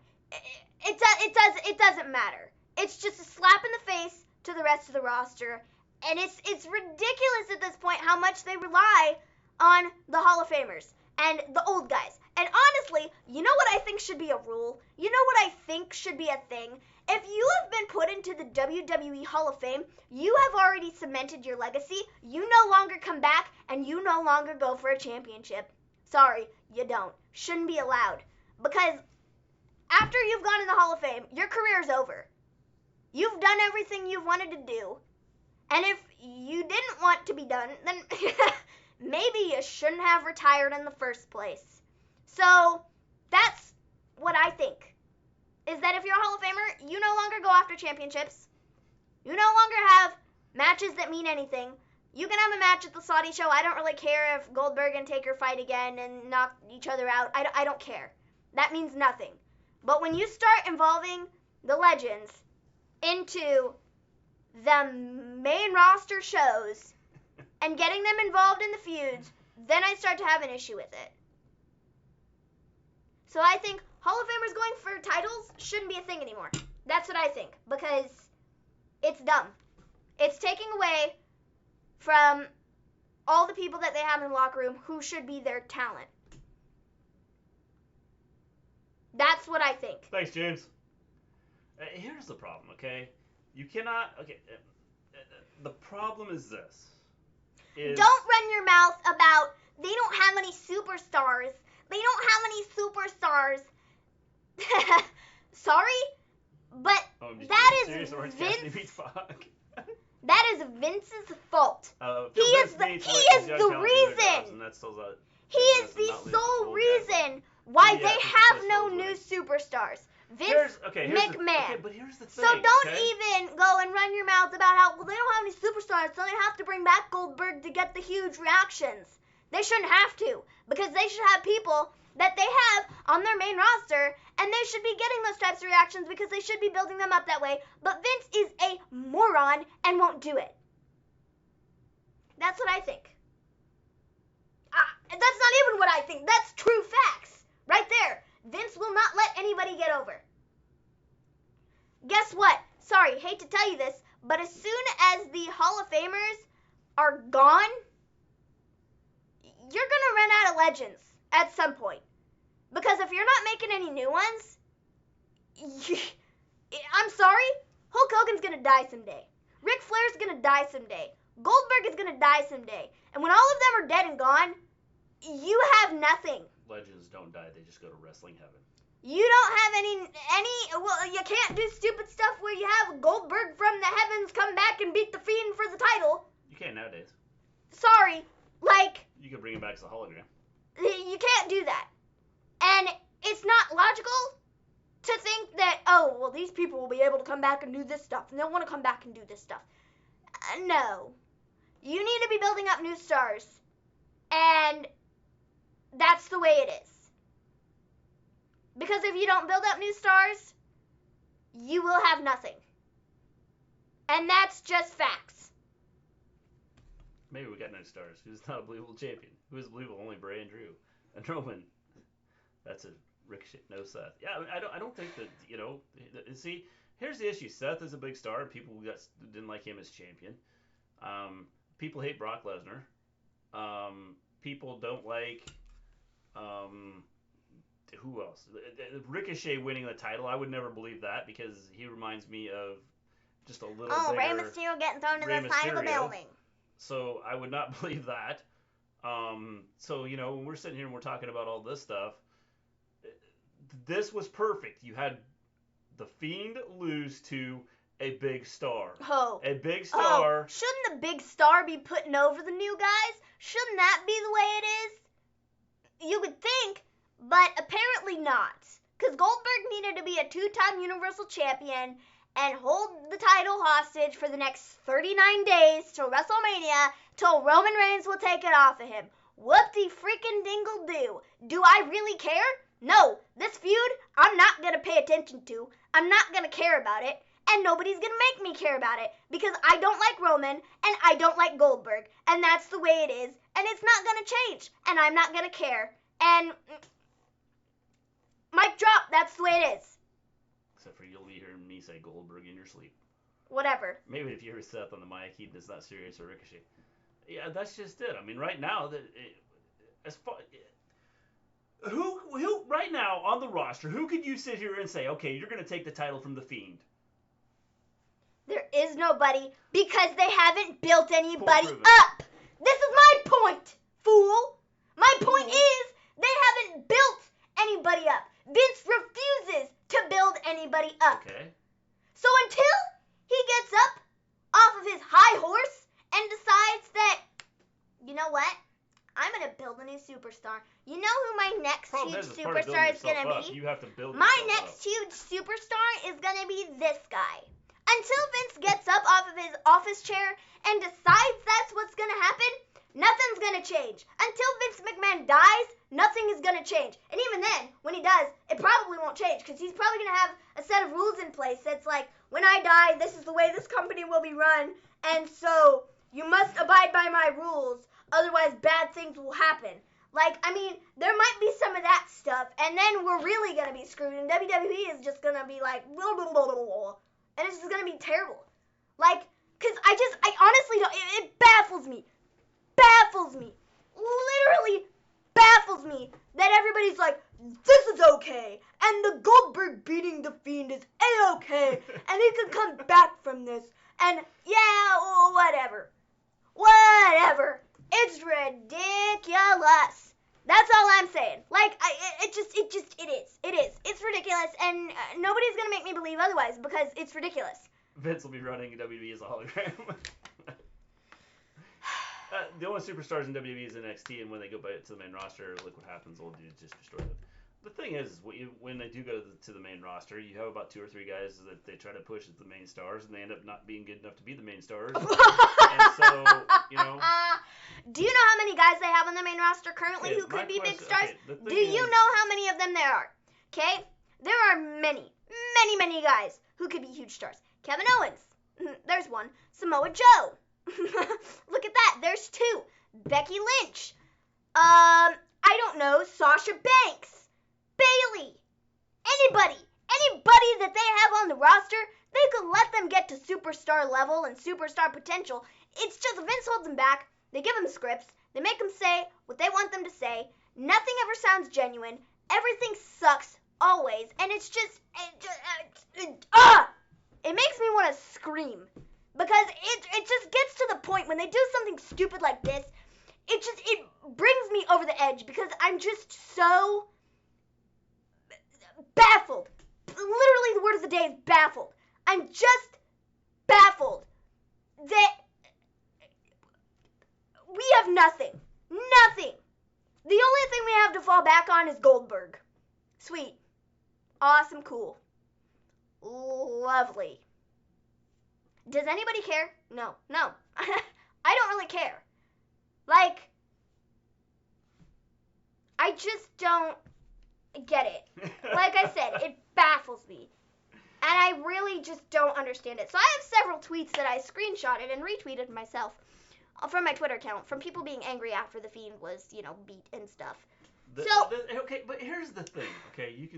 It doesn't matter. It's just a slap in the face to the rest of the roster, and it's ridiculous at this point how much they rely on the Hall of Famers and the old guys. And honestly, you know what I think should be a rule? You know what I think should be a thing? If you have been put into the WWE Hall of Fame, you have already cemented your legacy. You no longer come back, and you no longer go for a championship. Sorry, you don't. Shouldn't be allowed. Because after you've gone in the Hall of Fame, your career's over. You've done everything you've wanted to do. And if you didn't want to be done, then maybe you shouldn't have retired in the first place. So that's what I think. Is that if you're a Hall of Famer, you no longer go after championships. You no longer have matches that mean anything. You can have a match at the Saudi show. I don't really care if Goldberg and Taker fight again and knock each other out. I don't care. That means nothing. But when you start involving the legends into the main roster shows and getting them involved in the feuds, then I start to have an issue with it. So I think Hall of Famers going for titles shouldn't be a thing anymore. That's what I think, because it's dumb. It's taking away from all the people that they have in the locker room who should be their talent. That's what I think. Thanks, James. Here's the problem, okay? You cannot... Okay, the problem is this. Don't run your mouth about they don't have any superstars. They don't have any superstars. Sorry, but that is Vince. That is Vince's fault. He is the reason. He is the sole reason why they have no new superstars. Vince McMahon. Okay, but here's the thing. So don't even go and run your mouth about how, well, they don't have any superstars, so they have to bring back Goldberg to get the huge reactions. They shouldn't have to, because they should have people that they have on their main roster, and they should be getting those types of reactions because they should be building them up that way. But Vince is a moron and won't do it. That's what I think. That's not even what I think. That's true facts. Right there. Vince will not let anybody get over. Guess what? Sorry, hate to tell you this, but as soon as the Hall of Famers are gone, you're going to run out of legends at some point. Because if you're not making any new ones, I'm sorry, Hulk Hogan's going to die someday. Ric Flair's going to die someday. Goldberg is going to die someday. And when all of them are dead and gone, you have nothing. Legends don't die, they just go to wrestling heaven. You don't have any, well, you can't do stupid stuff where you have Goldberg from the heavens come back and beat the Fiend for the title. You can't nowadays. Sorry, you can bring him back as a hologram. You can't do that. And it's not logical to think that, oh, well, these people will be able to come back and do this stuff, and they'll want to come back and do this stuff. No. You need to be building up new stars. And that's the way it is. Because if you don't build up new stars, you will have nothing. And that's just facts. Maybe we got no stars. Who's not a believable champion? Who is believable? Only Bray and Drew. And Rowan. That's it. Ricochet, no Seth. Yeah, I don't think that, see, here's the issue. Seth is a big star, and people didn't like him as champion. People hate Brock Lesnar. People don't like, who else? Ricochet winning the title, I would never believe that because he reminds me of just a little bigger. Rey Mysterio getting thrown to the side of the building. So I would not believe that. So, when we're sitting here and we're talking about all this stuff, this was perfect. You had the Fiend lose to a big star. Oh. A big star. Oh. Shouldn't the big star be putting over the new guys? Shouldn't that be the way it is? You would think, but apparently not. Because Goldberg needed to be a 2-time Universal Champion and hold the title hostage for the next 39 days till WrestleMania, till Roman Reigns will take it off of him. Whoop-de-freaking-dingle-do. Do I really care? No. This feud, I'm not going to pay attention to. I'm not going to care about it. And nobody's going to make me care about it. Because I don't like Roman, and I don't like Goldberg. And that's the way it is. And it's not going to change. And I'm not going to care. And mic drop, that's the way it is. Except for you'll be hearing me say Goldberg in your sleep. Whatever. Maybe if you hear Seth on the mic, he's not serious or Ricochet. Yeah, that's just it. I mean, right now, who right now on the roster, who could you sit here and say, okay, you're going to take the title from the Fiend? There is nobody because they haven't built anybody up. This is my point, fool. My point is they haven't built anybody up. Vince refuses to build anybody up. Okay. So until he gets up off of his high horse and decides that, you know what? I'm going to build a new superstar. You know who my next huge superstar is going to be? You have to build my next huge superstar is going to be this guy. Until Vince gets up off of his office chair and decides that's what's going to happen, nothing's going to change. Until Vince McMahon dies, nothing is going to change. And even then, when he does, it probably won't change because he's probably going to have a set of rules in place that's like, when I die, this is the way this company will be run, and so you must abide by my rules, otherwise bad things will happen. Like, I mean, there might be some of that stuff, and then we're really going to be screwed, and WWE is just going to be like, blah, blah, blah, blah, blah, and it's just going to be terrible. Like, because I honestly don't, it baffles me. Baffles me. Literally baffles me that everybody's like, this is okay, and the Goldberg beating the Fiend is A-okay, and he can come back from this, and yeah, whatever. Whatever. It's ridiculous. That's all I'm saying. Like, it is. It's ridiculous, and nobody's gonna make me believe otherwise, because it's ridiculous. Vince will be running WWE as a hologram. The only superstars in WWE is NXT, and when they go to the main roster, look what happens. Old dudes just destroy them. The thing is, when they do go to the main roster, you have about 2 or 3 guys that they try to push as the main stars, and they end up not being good enough to be the main stars. And so, Do you know how many guys they have on the main roster currently who could be big stars? Okay, do you know how many of them there are? Okay? There are many, many, many guys who could be huge stars. Kevin Owens. There's one. Samoa Joe. Look at that. There's 2. Becky Lynch. I don't know. Sasha Banks. Bayley. Anybody that they have on the roster, they could let them get to superstar level and superstar potential. It's just Vince holds them back. They give them scripts. They make them say what they want them to say. Nothing ever sounds genuine. Everything sucks always, and it's just it makes me want to scream because it just gets to the point when they do something stupid like this. It brings me over the edge because I'm just so baffled. Literally, the word of the day is baffled. I'm just baffled that we have nothing. Nothing. The only thing we have to fall back on is Goldberg. Sweet. Awesome. Cool. Lovely. Does anybody care? No. I don't really care. Like, I just don't get it. Like I said, it baffles me. And I really just don't understand it. So I have several tweets that I screenshotted and retweeted myself from my Twitter account from people being angry after the Fiend was, beat and stuff. Okay, but here's the thing. Okay,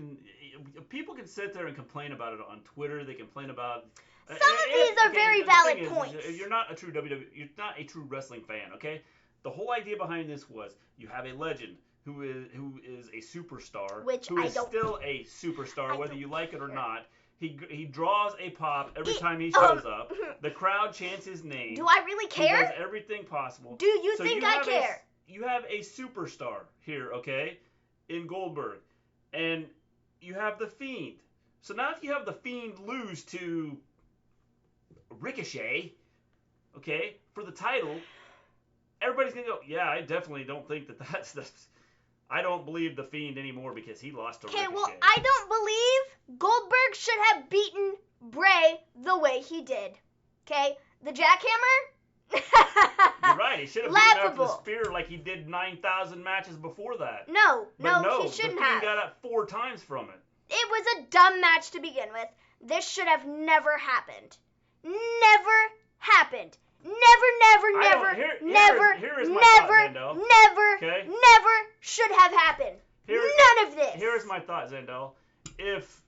people can sit there and complain about it on Twitter. They complain about. Some of these are very valid points. You're not a true WWE. You're not a true wrestling fan. Okay, the whole idea behind this was you have a legend who is a superstar, who is still a superstar, whether you like it or not. He draws a pop every time he shows up. The crowd chants his name. Do I really care? He does everything possible. Do you think I care? You have a superstar here, okay, in Goldberg, and you have the Fiend. So now if you have the Fiend lose to Ricochet, okay, for the title, everybody's going to go, yeah, I definitely don't think that's the... I don't believe the Fiend anymore because he lost to Ricochet. Okay, well, I don't believe Goldberg should have beaten Bray the way he did. Okay? The jackhammer? You're right. He should have beaten after the spear like he did 9,000 matches before that. No, he shouldn't have. The Fiend got up 4 times from it. It was a dumb match to begin with. This should have never happened. Never happened. Never should have happened. None of this. Here's my thought, Zendel. If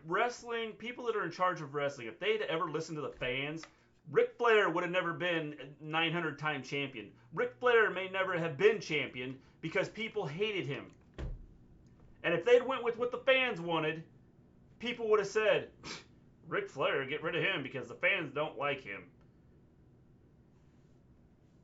wrestling, people that are in charge of wrestling, if they'd ever listened to the fans, Ric Flair would have never been 900-time champion. Ric Flair may never have been champion because people hated him. And if they'd went with what the fans wanted, people would have said, Ric Flair, get rid of him because the fans don't like him.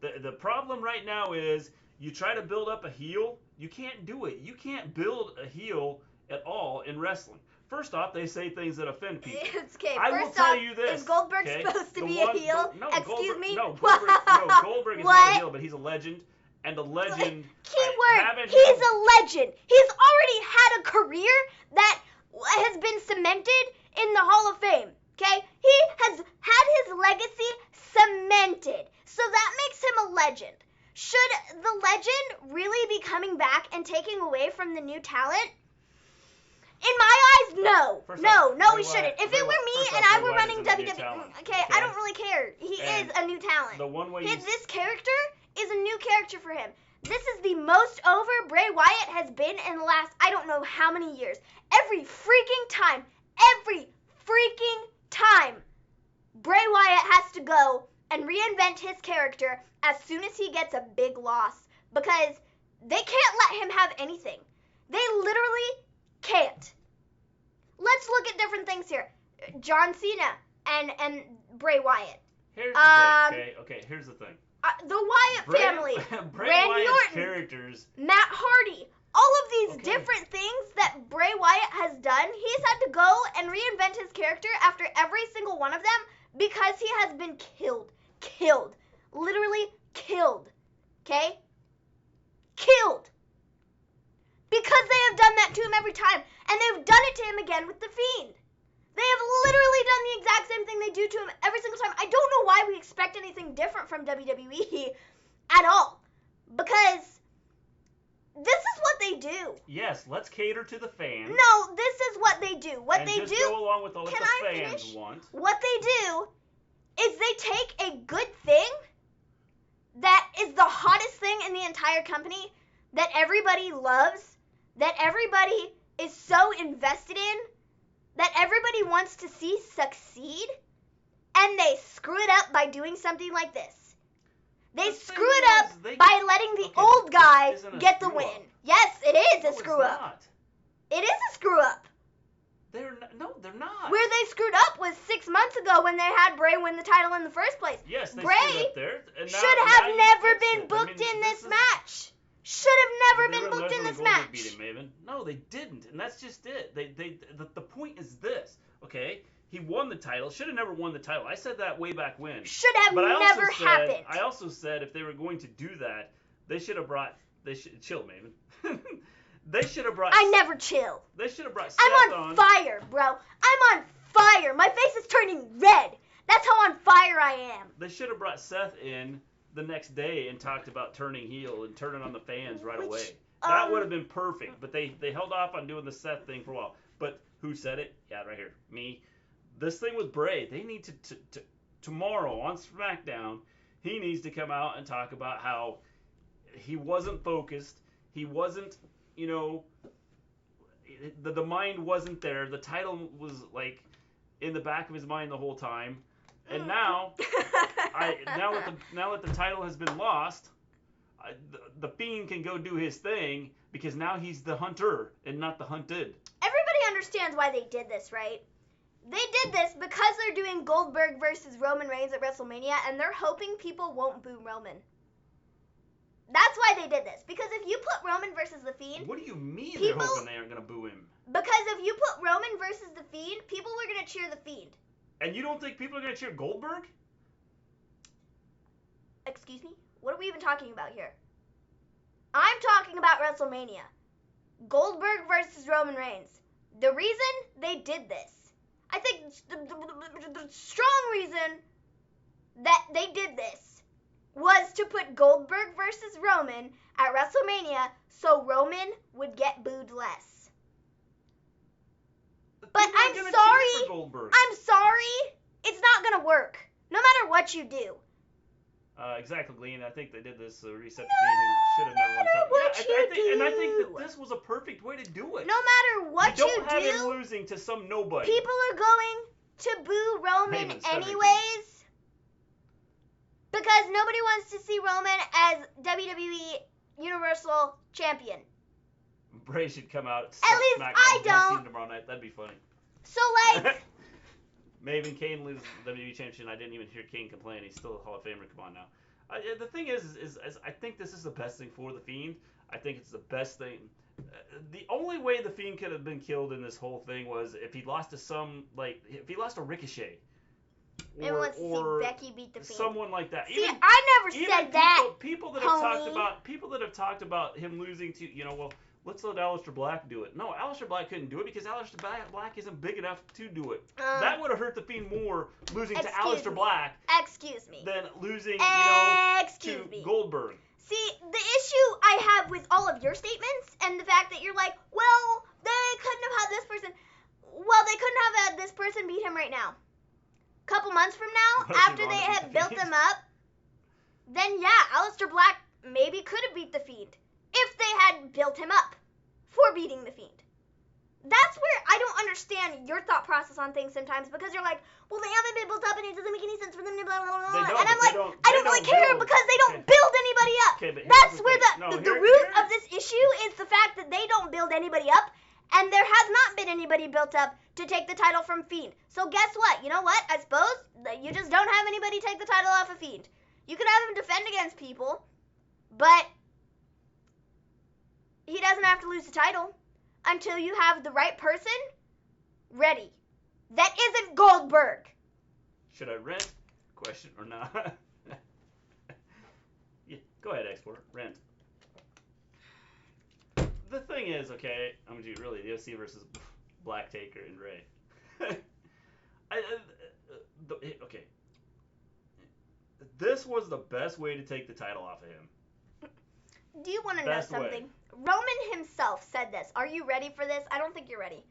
The problem right now is you try to build up a heel, you can't do it. You can't build a heel at all in wrestling. First off, they say things that offend people. It's okay. I will tell you this. Is Goldberg supposed to be a heel? Excuse me? No, Goldberg is not a heel, but he's a legend. And a legend... Keyword, he's a legend. He's already had a career that has been cemented in the Hall of Fame. Okay? He has had his legacy cemented. So that makes him a legend. Should the legend really be coming back and taking away from the new talent? In my eyes, no. No, he shouldn't. If it were me and I were running WWE, okay, I don't really care. He is a new talent. This character is a new character for him. This is the most over Bray Wyatt has been in the last, I don't know how many years. Every freaking time, Bray Wyatt has to go and reinvent his character as soon as he gets a big loss because they can't let him have anything. They literally can't. Let's look at different things here. John Cena and Bray Wyatt. Here's the thing, okay? Here's the thing. The Wyatt family. Randy Orton. Characters. Matt Hardy. All of these different things that Bray Wyatt has done, he's had to go and reinvent his character after every single one of them because he has been killed. Literally killed. Okay? Killed. Because they have done that to him every time. And they've done it to him again with the Fiend. They have literally done the exact same thing they do to him every single time. I don't know why we expect anything different from WWE at all. Because this is what they do. Yes, let's cater to the fans. No, this is what they do. What they do. Go along with what the fans want. What they do is they take a good thing that is the hottest thing in the entire company that everybody loves, that everybody is so invested in, that everybody wants to see succeed, and they screw it up by doing something like this. They screw it up by letting the old guy get the win. Yes, it is a screw up. It is a screw up. They're not. Where they screwed up was 6 months ago when they had Bray win the title in the first place. Yes, they Bray screwed up there. should have never been booked in this match. Should have never been booked in this match. Beat him, Maven. No, they didn't, and that's just it. The point is this, okay? He won the title. Should have never won the title. I said that way back when. Should have never happened. I also said if they were going to do that, they should have brought. Chill, Maven. They should have brought. I never chill. They should have brought Seth I'm on fire, bro. I'm on fire. My face is turning red. That's how on fire I am. They should have brought Seth in the next day and talked about turning heel and turning on the fans right away. That would have been perfect. But they held off on doing the Seth thing for a while. But who said it? Yeah, right here. Me. This thing with Bray, they need to tomorrow on SmackDown, he needs to come out and talk about how he wasn't focused. He wasn't, you know, the mind wasn't there. The title was like in the back of his mind the whole time. And now, now that the title has been lost, the Fiend can go do his thing because now he's the hunter and not the hunted. Everybody understands why they did this, right? They did this because they're doing Goldberg versus Roman Reigns at WrestleMania, and they're hoping people won't boo Roman. That's why they did this. Because if you put Roman versus The Fiend... What do you mean they're hoping they aren't going to boo him? Because if you put Roman versus The Fiend, people were going to cheer The Fiend. And you don't think people are going to cheer Goldberg? Excuse me? What are we even talking about here? I'm talking about WrestleMania. Goldberg versus Roman Reigns. The reason they did this, I think the strong reason that they did this was to put Goldberg versus Roman at WrestleMania so Roman would get booed less. But I'm sorry, it's not going to work, no matter what you do. Exactly, Gleen. I think they did this to reset the Fiend who should have never won the title. And I think that this was a perfect way to do it. No matter what you do, don't have him losing to some nobody. People are going to boo Roman anyways because nobody wants to see Roman as WWE Universal Champion. Bray should come out. At least I don't. Tomorrow night. That'd be funny. So like. Maven, Kane loses the WWE Championship. I didn't even hear Kane complain. He's still a Hall of Famer. Come on now. The thing is I think this is the best thing for the Fiend. I think it's the best thing. The only way the Fiend could have been killed in this whole thing was if he lost to if he lost to Ricochet. Or wants to see Becky beat the Fiend. Someone like that. See, I never said that. People that have talked about him losing to, let's let Aleister Black do it. No, Aleister Black couldn't do it because Aleister Black isn't big enough to do it. That would have hurt the Fiend more losing to Aleister Black. Excuse me. Than losing, to Goldberg. See, the issue I have with all of your statements and the fact that you're like, well, they couldn't have had this person. Well, they couldn't have had this person beat him right now. Couple months from now, after they had built him up, then yeah, Aleister Black maybe could have beat the Fiend if they had built him up for beating the Fiend. That's where I don't understand your thought process on things sometimes because you're like, well, they haven't been built up and it doesn't make any sense for them to blah, blah, blah, blah. And I'm like, I don't really care because they don't build anybody up. That's where the root of this issue is the fact that they don't build anybody up. And there has not been anybody built up to take the title from Fiend. So guess what? You know what? I suppose that you just don't have anybody take the title off of Fiend. You could have him defend against people, but he doesn't have to lose the title until you have the right person ready. That isn't Goldberg. Should I rent? Question or not? Yeah, go ahead, Export. Rent. The thing is, okay, I'm going to do really the OC versus Black Taker and Ray. Okay. This was the best way to take the title off of him. Do you want to know something? Roman himself said this. Are you ready for this? I don't think you're ready.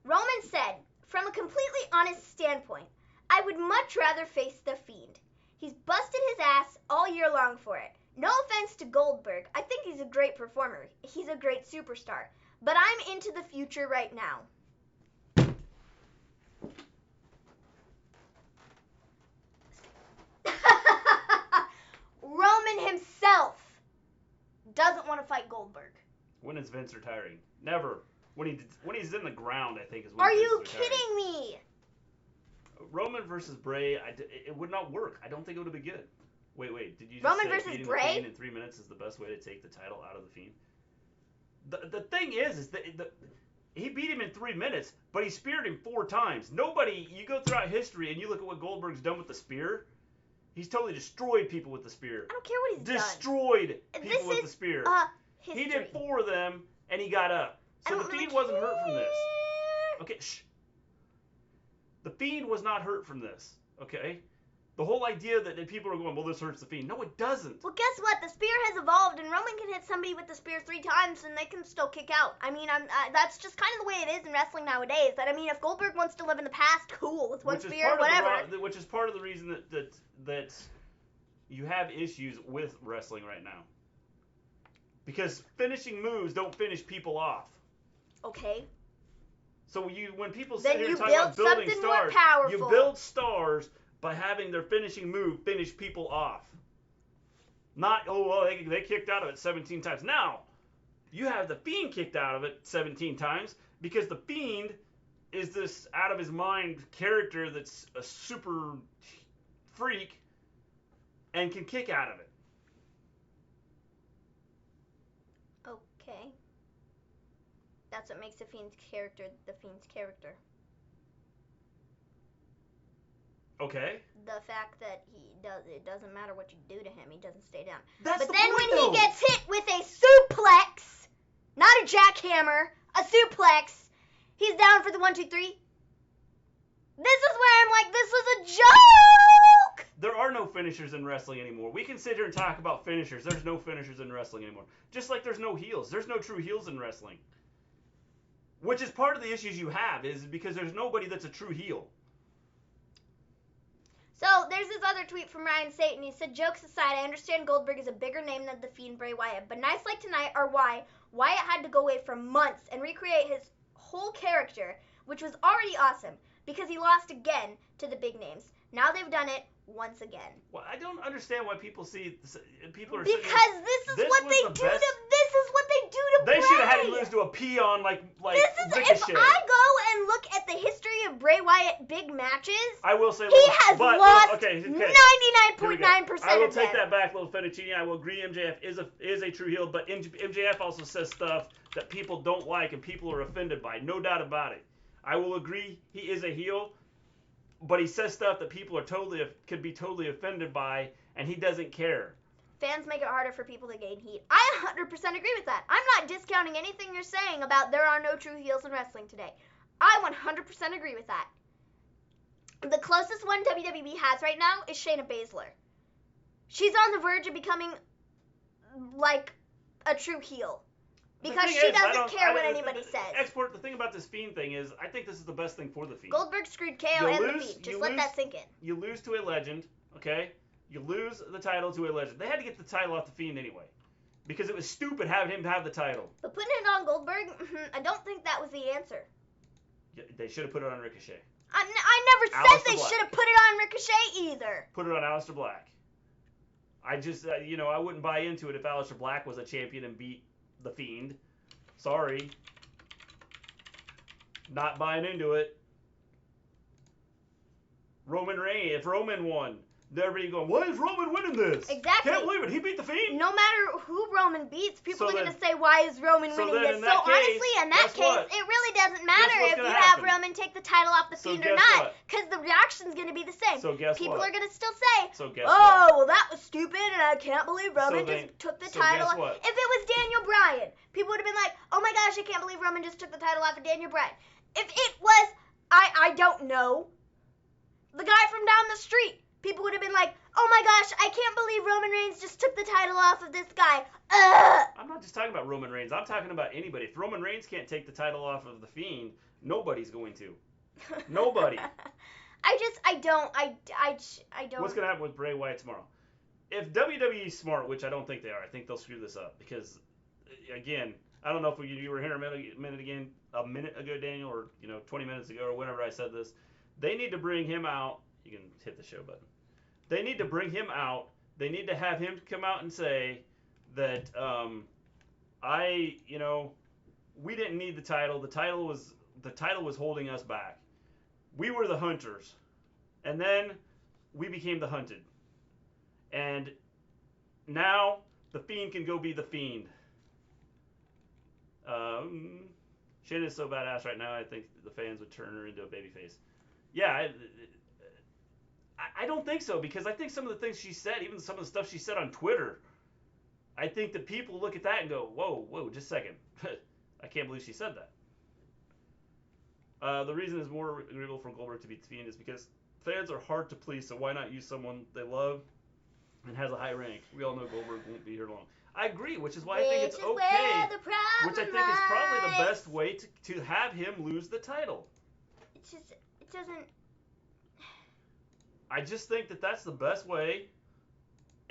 Roman said, from a completely honest standpoint, I would much rather face the Fiend. He's busted his ass all year long for it. No offense to Goldberg. I think he's a great performer. He's a great superstar. But I'm into the future right now. Roman himself doesn't want to fight Goldberg. When is Vince retiring? Never. When he's in the ground, I think is when Are Vince you is retiring. kidding me? Roman versus Bray, it would not work. I don't think it would have been good. Wait. Did you just Roman say versus beating Bray? the Fiend in 3 minutes is the best way to take the title out of the Fiend? The thing is that he beat him in 3 minutes, but he speared him 4 times. You go throughout history and you look at what Goldberg's done with the spear. He's totally destroyed people with the spear. I don't care what he's Destroyed people with the spear. History. He did 4 of them, and he got up. So the Fiend wasn't hurt from this. Okay, shh. The Fiend was not hurt from this, okay? The whole idea that people are going, well, this hurts the Fiend. No, it doesn't. Well, guess what? The spear has evolved, and Roman can hit somebody with the spear 3 times, and they can still kick out. I mean, that's just kind of the way it is in wrestling nowadays. That I mean, if Goldberg wants to live in the past, cool, with one spear, whatever. Which is part of the reason that you have issues with wrestling right now. Because finishing moves don't finish people off. Okay. So when people sit here and talk build about building something stars, more powerful. you build stars by having their finishing move finish people off. Not, oh, well, they kicked out of it 17 times. Now, you have the Fiend kicked out of it 17 times because the Fiend is this out-of-his-mind character that's a super freak and can kick out of it. Okay. That's what makes the Fiend's character the Fiend's character. Okay. The fact that it doesn't matter what you do to him, he doesn't stay down. That's but the then point, when though. he gets hit with a suplex, not a jackhammer, a suplex, he's down for the 1, 2, 3. This is where I'm like, this was a joke! There are no finishers in wrestling anymore. We can sit here and talk about finishers. There's no finishers in wrestling anymore. Just like there's no heels. There's no true heels in wrestling. Which is part of the issues you have, is because there's nobody that's a true heel. So, there's this other tweet from Ryan Satan. He said, jokes aside, I understand Goldberg is a bigger name than The Fiend Bray Wyatt, but nights like tonight are why Wyatt had to go away for months and recreate his whole character, which was already awesome, because he lost again to the big names. Now they've done it once again. Well, I don't understand why people are because this this is what they do to They Bray. should have had him lose to a peon like This is Ricochet. if I go and look at the history of Bray Wyatt big matches, I will say he has lost 99.9% I will of take them. that back, little fettuccine. I will agree MJF is a true heel, but MJF also says stuff that people don't like and people are offended by. No doubt about it. I will agree he is a heel, but he says stuff that people are could be totally offended by, and he doesn't care. Fans make it harder for people to gain heat. I 100% agree with that. I'm not discounting anything you're saying about there are no true heels in wrestling today. I 100% agree with that. The closest one WWE has right now is Shayna Baszler. She's on the verge of becoming like a true heel. Because she doesn't care what anybody says. The thing about this Fiend thing is, I think this is the best thing for the Fiend. Goldberg screwed KO and the Fiend. Just let that sink in. You lose to a legend, okay? You lose the title to a legend. They had to get the title off the Fiend anyway. Because it was stupid having him have the title. But putting it on Goldberg, I don't think that was the answer. Yeah, they should have put it on Ricochet. I never said they should have put it on Ricochet either. Put it on Aleister Black. I just, I wouldn't buy into it if Aleister Black was a champion and beat the Fiend. Sorry. Not buying into it. Roman Reigns, if Roman won, everybody going, why is Roman winning this? Exactly. Can't believe it. He beat the Fiend. No matter who Roman beats, people are going to say, why is Roman winning this? So honestly, in that case, it really doesn't matter if you have Roman take the title off the Fiend or not. Because the reaction's going to be the same. So guess people what? are going to still say, well, that was stupid and I can't believe Roman just took the title off. What? If it was Daniel Bryan, people would have been like, oh my gosh, I can't believe Roman just took the title off of Daniel Bryan. If it was, I don't know, the guy from down the street, people would have been like, oh my gosh, I can't believe Roman Reigns just took the title off of this guy. I'm not just talking about Roman Reigns. I'm talking about anybody. If Roman Reigns can't take the title off of the Fiend, nobody's going to. Nobody. I don't. What's going to happen with Bray Wyatt tomorrow? If WWE's smart, which I don't think they are, I think they'll screw this up. Because, again, I don't know if you were here a minute ago, Daniel, or 20 minutes ago, or whenever I said this. They need to bring him out. You can hit the show button. They need to bring him out. They need to have him come out and say that we didn't need the title. The title was holding us back. We were the hunters, and then we became the hunted. And now the Fiend can go be the Fiend. Shayna is so badass right now. I think the fans would turn her into a babyface. Yeah. I don't think so, because I think some of the things she said, even some of the stuff she said on Twitter, I think that people look at that and go, whoa, just a second. I can't believe she said that. The reason it's more agreeable for Goldberg to beat the Fiend is because fans are hard to please, so why not use someone they love and has a high rank? We all know Goldberg won't be here long. I agree, which is why I think it's okay. Which I think is probably the best way to have him lose the title. It doesn't... I just think that that's the best way.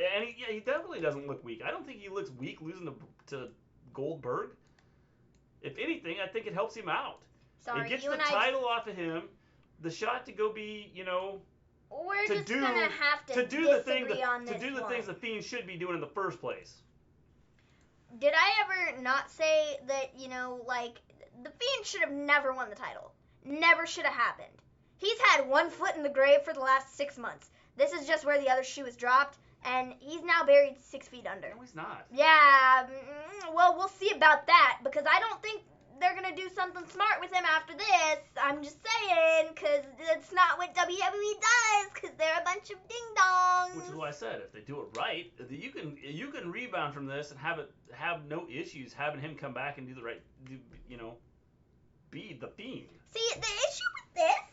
And he definitely doesn't look weak. I don't think he looks weak losing to Goldberg. If anything, I think it helps him out. Sorry, it gets the title off of him. The shot to go be, we're just gonna have to disagree on this. To do the things the Fiend should be doing in the first place. Did I ever not say that, the Fiend should have never won the title? Never should have happened. He's had one foot in the grave for the last 6 months. This is just where the other shoe was dropped, and he's now buried 6 feet under. No, he's not. Yeah, well, we'll see about that, because I don't think they're going to do something smart with him after this. I'm just saying, because it's not what WWE does, because they're a bunch of ding-dongs. Which is why I said, if they do it right, you can rebound from this and have no issues having him come back and do the right, be the Fiend. See, the issue with this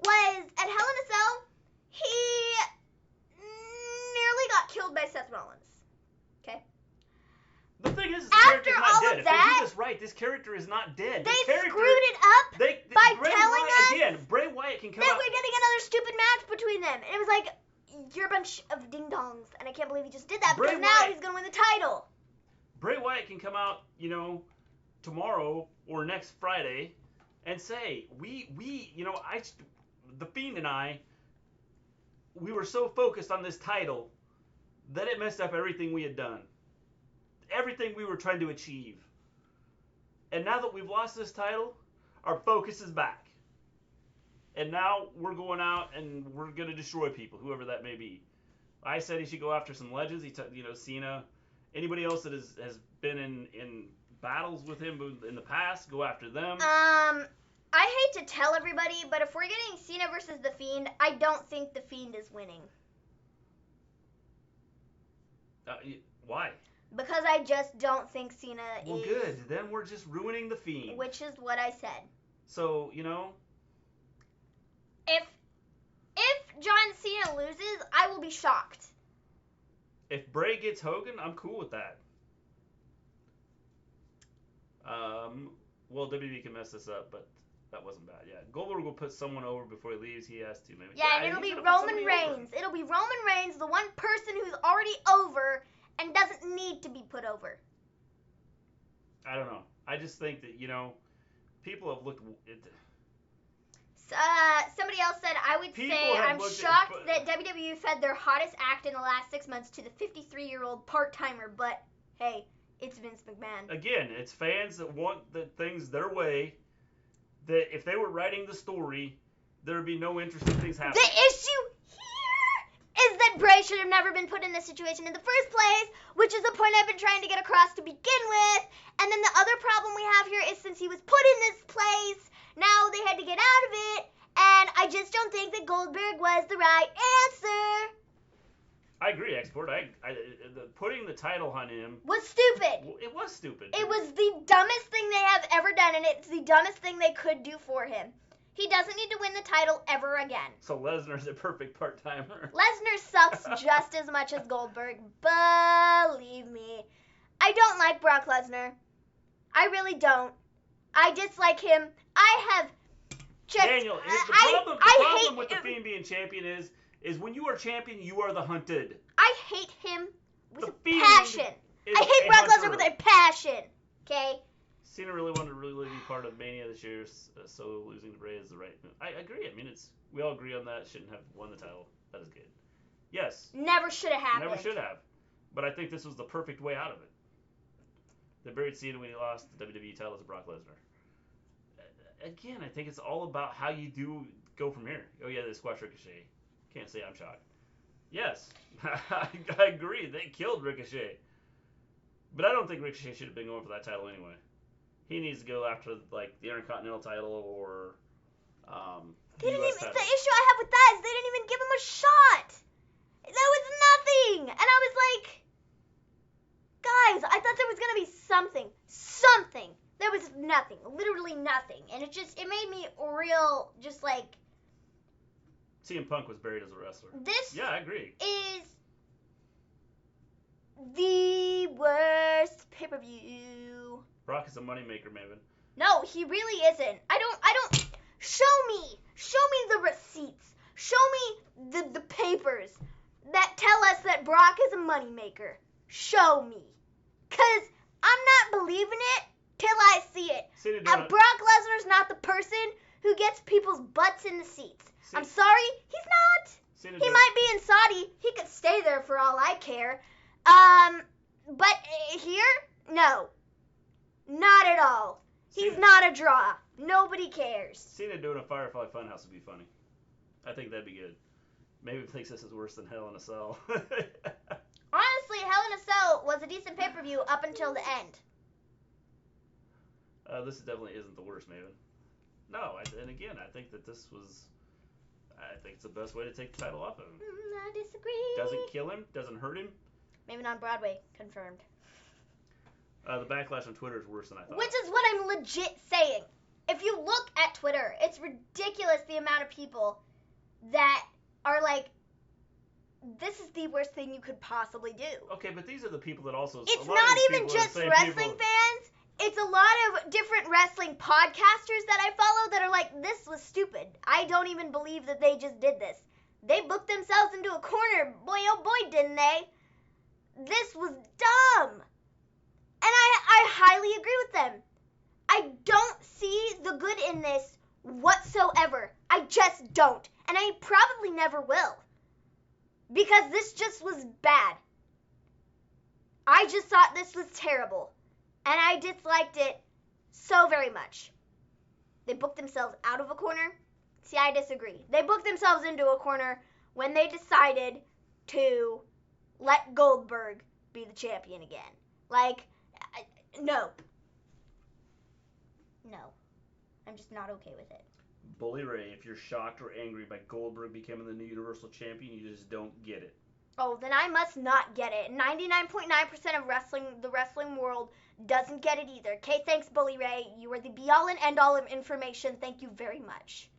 was, at Hell in a Cell, he nearly got killed by Seth Rollins. Okay? The thing is, this character's not dead. If they do this right, this character is not dead. They screwed it up by telling us again, Bray Wyatt can come that out. we're getting another stupid match between them. And it was like, you're a bunch of ding-dongs, and I can't believe he just did that, because now he's going to win the title. Bray Wyatt can come out, tomorrow or next Friday and say, the Fiend and I, we were so focused on this title that it messed up everything we had done. Everything we were trying to achieve. And now that we've lost this title, our focus is back. And now we're going out and we're going to destroy people, whoever that may be. I said he should go after some legends. Cena. Anybody else that has been in battles with him in the past, go after them. I hate to tell everybody, but if we're getting Cena versus The Fiend, I don't think The Fiend is winning. Why? Because I just don't think Cena is... Well, good. Then we're just ruining The Fiend. Which is what I said. So, If John Cena loses, I will be shocked. If Bray gets Hogan, I'm cool with that. Well, WWE can mess this up, but that wasn't bad. Yeah, Goldberg will put someone over before he leaves. He has to, maybe. Yeah, and it'll be Roman Reigns. It'll be Roman Reigns, the one person who's already over and doesn't need to be put over. I don't know. I just think that, people have looked... Somebody else said, I would say I'm shocked that WWE fed their hottest act in the last 6 months to the 53-year-old part-timer, but hey, it's Vince McMahon. Again, it's fans that want the things their way, that if they were writing the story, there would be no interesting things happening. The issue here is that Bray should have never been put in this situation in the first place, which is the point I've been trying to get across to begin with. And then the other problem we have here is since he was put in this place, now they had to get out of it, and I just don't think that Goldberg was the right answer. I agree, Export. Putting the title on him... was stupid. It was stupid. It was the dumbest thing they have ever done, and it's the dumbest thing they could do for him. He doesn't need to win the title ever again. So Lesnar's a perfect part-timer. Lesnar sucks just as much as Goldberg. Believe me. I don't like Brock Lesnar. I really don't. I dislike him. I have just... Daniel, the problem with the Fiend being champion is when you are champion, you are the hunted. I hate him with a passion. I hate Brock Lesnar with a passion. Okay? Cena really wanted to really be part of Mania this year, so losing to Bray is the right move. I agree. I mean, we all agree on that. Shouldn't have won the title. That is good. Yes. Never should have happened. Never should have. But I think this was the perfect way out of it. They buried Cena when he lost the WWE title to Brock Lesnar. Again, I think it's all about how you go from here. Oh, yeah, they squashed Ricochet. Can't say I'm shocked. Yes, I agree. They killed Ricochet. But I don't think Ricochet should have been going for that title anyway. He needs to go after, the Intercontinental title or the US title. The issue I have with that is they didn't even give him a shot. That was nothing. And I was like, guys, I thought there was going to be something. Something. There was nothing. Literally nothing. And it made me real, just like... CM Punk was buried as a wrestler. This I agree. Is the worst pay-per-view. Brock is a moneymaker, Maven. No, he really isn't. I don't... Show me the receipts. Show me the papers that tell us that Brock is a moneymaker. Show me. Because I'm not believing it till I see it. Brock Lesnar's not the person who gets people's butts in the seats. I'm sorry, he's not. He might be in Saudi. He could stay there for all I care. But here, no. Not at all. He's not a draw. Nobody cares. Cena doing a Firefly Funhouse would be funny. I think that'd be good. Maybe thinks this is worse than Hell in a Cell. Honestly, Hell in a Cell was a decent pay-per-view up until the end. This definitely isn't the worst, Maven. No, and again, I think that this was... I think it's the best way to take the title off of him. I disagree. Doesn't kill him, doesn't hurt him. Maybe not Broadway, confirmed. The backlash on Twitter is worse than I thought. Which is what I'm legit saying. If you look at Twitter, it's ridiculous the amount of people that are like, this is the worst thing you could possibly do. Okay, but these are the people that also... It's not even just wrestling fans. It's a lot of different wrestling podcasters that I follow that are like, this was stupid. I don't even believe that they just did this. They booked themselves into a corner. Boy, oh boy, didn't they? This was dumb. And I highly agree with them. I don't see the good in this whatsoever. I just don't. And I probably never will. Because this just was bad. I just thought this was terrible. And I disliked it so very much. They booked themselves out of a corner. See, I disagree. They booked themselves into a corner when they decided to let Goldberg be the champion again. Like, no. No. I'm just not okay with it. Bully Ray, if you're shocked or angry by Goldberg becoming the new Universal Champion, you just don't get it. Oh, then I must not get it. 99.9% of the wrestling world doesn't get it either. Okay, thanks, Bully Ray. You are the be-all and end-all of information. Thank you very much.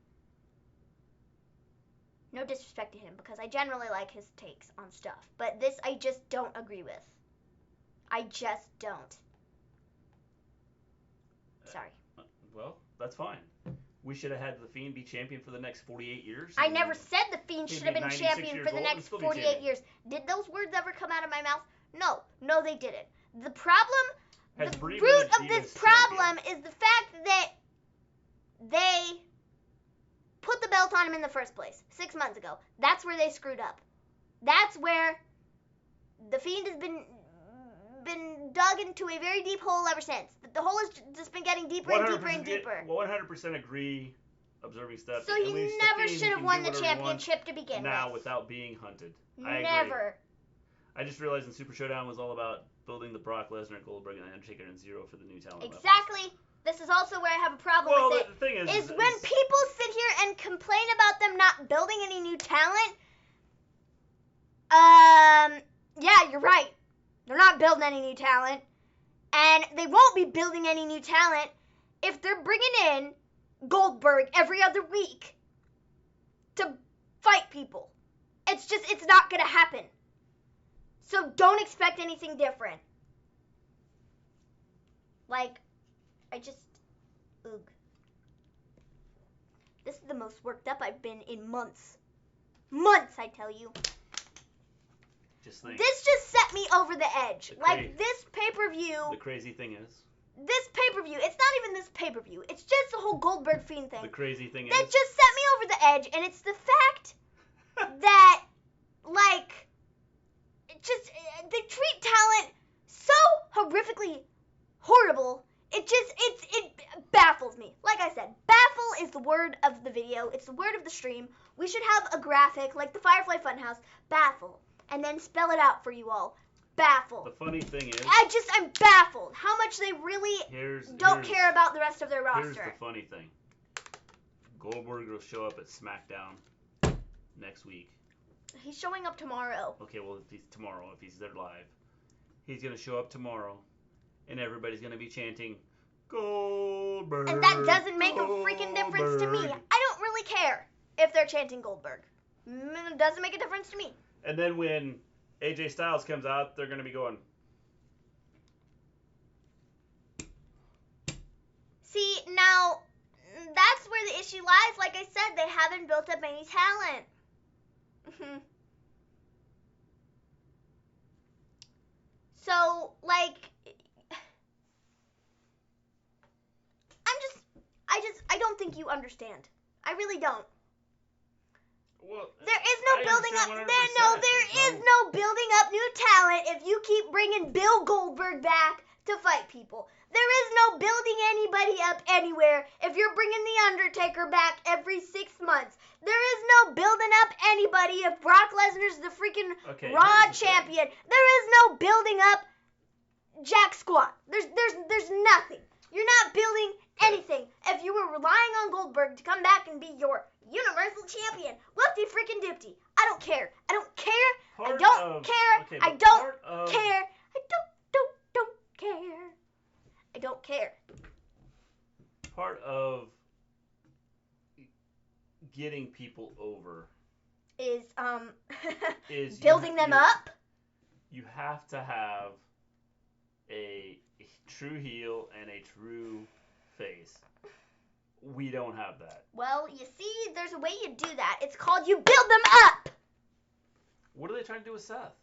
No disrespect to him, because I generally like his takes on stuff. But this I just don't agree with. I just don't. Sorry. Well, that's fine. We should have had the Fiend be champion for the next 48 years. I never said the Fiend should have been champion for the next 48 years. Did those words ever come out of my mouth? No. No, they didn't. The problem, the root of this problem is the fact that they put the belt on him in the first place 6 months ago. That's where they screwed up. That's where the Fiend has been dug into a very deep hole ever since. The hole has just been getting deeper and deeper and deeper. 100% agree, observing stuff. So he never should have won the championship to begin with. Now, without being hunted. Never. I just realized in Super Showdown was all about building the Brock Lesnar, Goldberg, and Undertaker, and zero for the new talent. Exactly. This is also where I have a problem with it. The thing is when people sit here and complain about them not building any new talent, yeah, you're right. They're not building any new talent. And they won't be building any new talent if they're bringing in Goldberg every other week to fight people. It's not going to happen. So don't expect anything different. Like, ugh. This is the most worked up I've been in months. Months, I tell you. This just set me over the edge. Like, this pay-per-view... The crazy thing is... This pay-per-view, it's not even this pay-per-view. It's just the whole Goldberg Fiend thing. The crazy thing is... That just set me over the edge, and it's the fact that, like... they treat talent so horrifically horrible. It baffles me. Like I said, baffle is the word of the video. It's the word of the stream. We should have a graphic like the Firefly Funhouse. Baffle. And then spell it out for you all. Baffle. The funny thing is... I'm baffled. How much they really don't care about the rest of their roster. Here's the funny thing. Goldberg will show up at Smackdown next week. He's showing up tomorrow. Okay, well, if he's there live, he's going to show up tomorrow, and everybody's going to be chanting, Goldberg. And that doesn't make a freaking difference to me. I don't really care if they're chanting Goldberg. It doesn't make a difference to me. And then when AJ Styles comes out, they're going to be going. See, now, that's where the issue lies. Like I said, they haven't built up any talent. you understand. I really don't. Well, there is no building up. There is no building up new talent if you keep bringing Bill Goldberg back to fight people. There is no building anybody up anywhere if you're bringing The Undertaker back every 6 months. There is no building up anybody if Brock Lesnar's the freaking Raw champion. There is no building up jack squat. There's nothing. You're not building anything. If you were relying on Goldberg to come back and be your Universal Champion, whoopty freaking dipty. I don't care. I don't care. I don't care. I don't care. I don't care. I don't care. Part of getting people over is building them up. You have to have a true heel and a true face. We don't have that. Well, you see, there's a way you do that. It's called you build them up. What are they trying to do with Seth?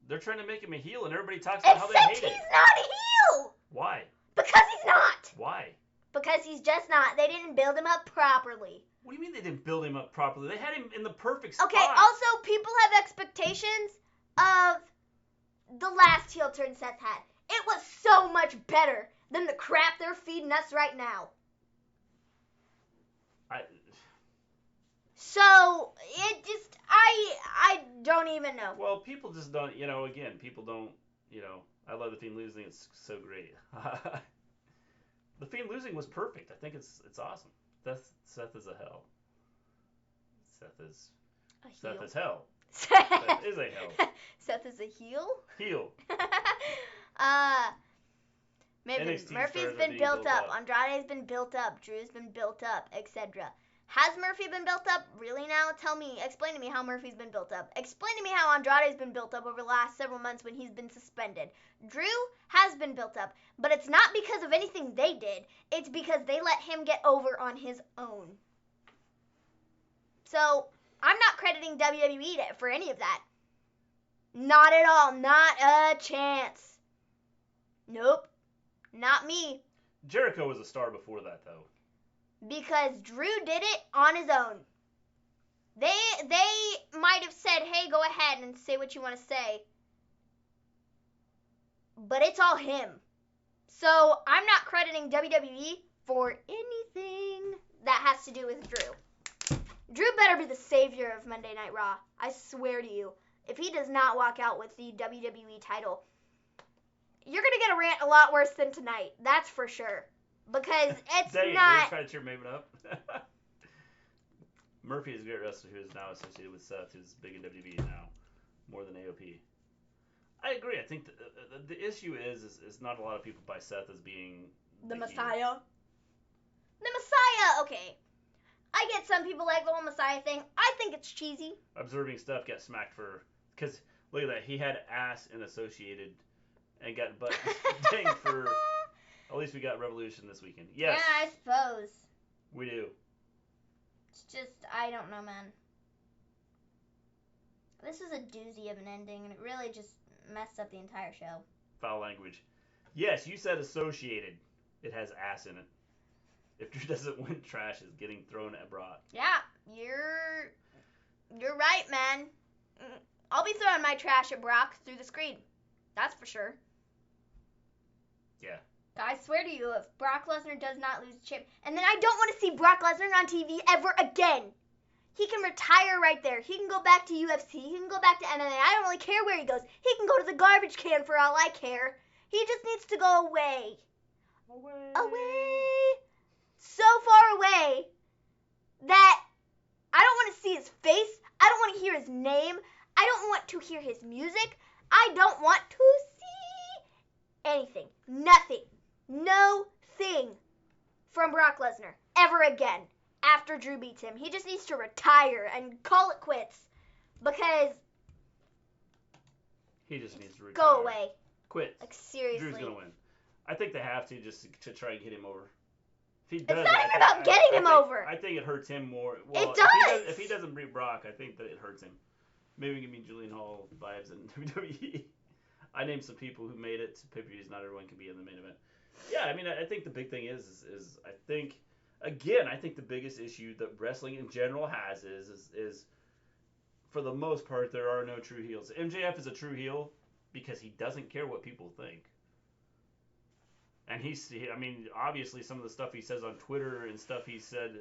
They're trying to make him a heel, and everybody talks about how they hate it. He's not a heel. Why? Because he's not. Why? Because he's just not. They didn't build him up properly. What do you mean they didn't build him up properly? They had him in the perfect spot. Okay, also, people have expectations of the last heel turn Seth had. It was so much better than the crap they're feeding us right now. So, it just, I don't even know. Well, people just don't, again, people don't, I love the Fiend losing. It's so great. The Fiend losing was perfect. I think it's awesome. Seth is a hell. Seth is hell. Seth is a hell. Seth is a heel? Heel. Maven, Murphy's been built up. Andrade's been built up. Drew's been built up, etc. Has Murphy been built up? Really now? Explain to me how Murphy's been built up. Explain to me how Andrade's been built up over the last several months when he's been suspended. Drew has been built up, but it's not because of anything they did. It's because they let him get over on his own. So, I'm not crediting WWE for any of that. Not at all. Not a chance. Nope. Not me. Jericho was a star before that, though. Because Drew did it on his own. They might have said, hey, go ahead and say what you want to say. But it's all him. So I'm not crediting WWE for anything that has to do with Drew. Drew better be the savior of Monday Night Raw. I swear to you. If he does not walk out with the WWE title, you're going to get a rant a lot worse than tonight. That's for sure. Because it's not... You're trying to cheer Maven up? Murphy is a great wrestler who is now associated with Seth, who's big in WWE now, more than AOP. I agree. I think the issue is not a lot of people buy Seth as being... The Messiah? The Messiah, okay. I get some people like the whole Messiah thing. I think it's cheesy. Observing Steph get smacked for... Because, look at that. He had ass in Associated and got butt dinged for... At least we got Revolution this weekend. Yes. Yeah, I suppose. We do. It's just, I don't know, man. This is a doozy of an ending, and it really just messed up the entire show. Foul language. Yes, you said Associated. It has ass in it. If Drew doesn't win, trash is getting thrown at Brock. Yeah, you're right, man. I'll be throwing my trash at Brock through the screen. That's for sure. Yeah. I swear to you, if Brock Lesnar does not lose the champ, and then I don't want to see Brock Lesnar on TV ever again. He can retire right there. He can go back to UFC. He can go back to MMA. I don't really care where he goes. He can go to the garbage can for all I care. He just needs to go away. Away. So far away that I don't want to see his face. I don't want to hear his name. I don't want to hear his music. I don't want to see anything. Nothing. No thing from Brock Lesnar ever again after Drew beats him. He just needs to retire and call it quits because he just needs to retire. Go away. Quit. Like, seriously. Drew's gonna win. I think they have to just to try and get him over. If he does, it's not even about getting him over. I think it hurts him more. Well, it does. If he doesn't beat Brock, I think that it hurts him. Maybe we can be Julian Hall vibes in WWE. I named some people who made it to pay-per-views. Not everyone can be in the main event. Yeah, I mean, I think the big thing is I think again, I think the biggest issue that wrestling in general has is for the most part, there are no true heels. MJF is a true heel because he doesn't care what people think. And I mean, obviously some of the stuff he says on Twitter and stuff he said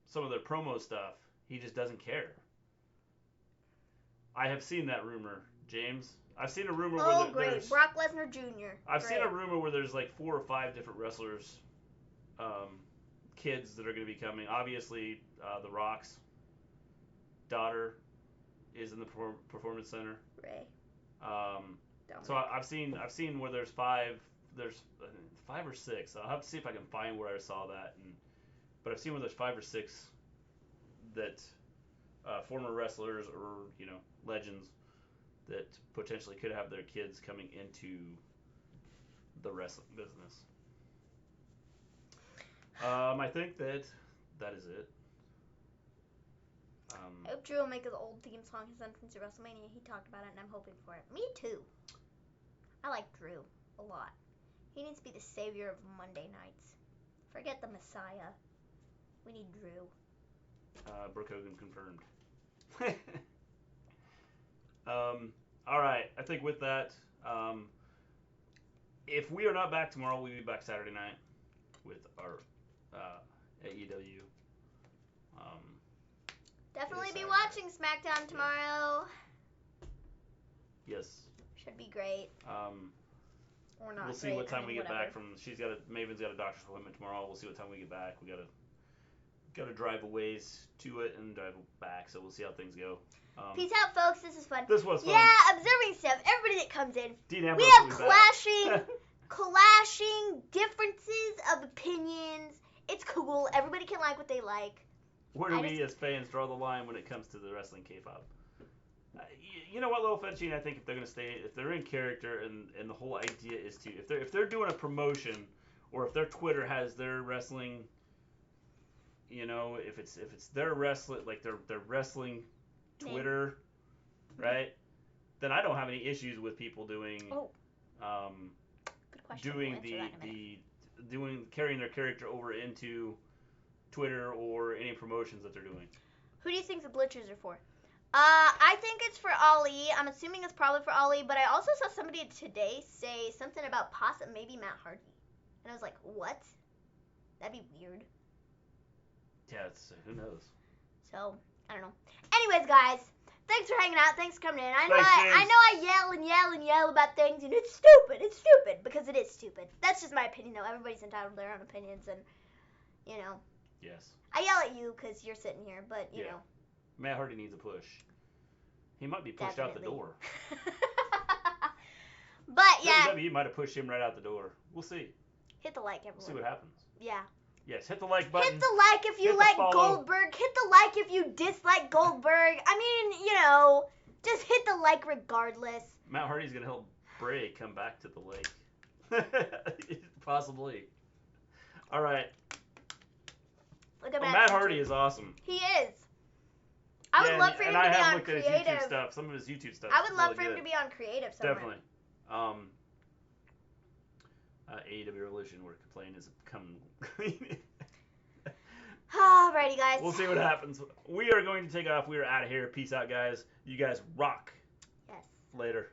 some of their promo stuff, he just doesn't care. I have seen that rumor, James. I've seen a rumor where there's Brock Lesnar Jr. I've seen a rumor where there's like 4 or 5 different wrestlers, kids that are going to be coming. Obviously, The Rock's daughter is in the performance center. Ray. So I've seen where there's 5 or 6. I'll have to see if I can find where I saw that. But I've seen where there's 5 or 6 that former wrestlers or legends that potentially could have their kids coming into the wrestling business. I think that is it. I hope Drew will make his old theme song his entrance to WrestleMania. He talked about it, and I'm hoping for it. Me too. I like Drew a lot. He needs to be the savior of Monday nights. Forget the Messiah. We need Drew. Brooke Hogan confirmed. All right. I think with that, if we are not back tomorrow, we'll be back Saturday night with our AEW. Definitely be watching Smackdown tomorrow. Yes. Should be great. Or not. We'll see what time we get back from. Maven's got a doctor's appointment tomorrow. We'll see what time we get back. We gotta drive a ways to it and drive back. So we'll see how things go. Peace out, folks. This is fun. This was fun. Yeah, observing stuff. Everybody that comes in. We have clashing differences of opinions. It's cool. Everybody can like what they like. Where do we as fans draw the line when it comes to the wrestling K-pop? You know what, Little Fetching? I think if they're gonna if they're in character, and the whole idea is to if they're doing a promotion, or if their Twitter has their wrestling, if it's their wrestling, like their wrestling Twitter, right? Then I don't have any issues with people doing good question. carrying their character over into Twitter or any promotions that they're doing. Who do you think the Blitzers are for? I think it's for Ali. I'm assuming it's probably for Ali, but I also saw somebody today say something about maybe Matt Hardy. And I was like, what? That'd be weird. Yeah, who knows? So, I don't know. Anyways, guys, thanks for hanging out. Thanks for coming in. I know I yell and yell and yell about things, and it's stupid. It's stupid, because it is stupid. That's just my opinion, though. Everybody's entitled to their own opinions, and, Yes. I yell at you because you're sitting here, but, you know. Matt Hardy needs a push. He might be pushed out the door. But, yeah. WWE might have pushed him right out the door. We'll see. Hit the like, everyone. We'll see what happens. Yeah. Yes, hit the like button. Hit the like if you like Goldberg. Hit the like if you dislike Goldberg. I mean, just hit the like regardless. Matt Hardy's going to help Bray come back to the lake. Possibly. All right. Look at Matt Hardy is awesome. He is. I would love for him to be on creative. And I have looked at his YouTube stuff, some of his YouTube stuff. I would love for him to be on creative somewhere. Definitely. AEW Revolution, we're complaining, is coming. Alrighty, guys. We'll see what happens. We are going to take off. We are out of here. Peace out, guys. You guys rock. Yes. Later.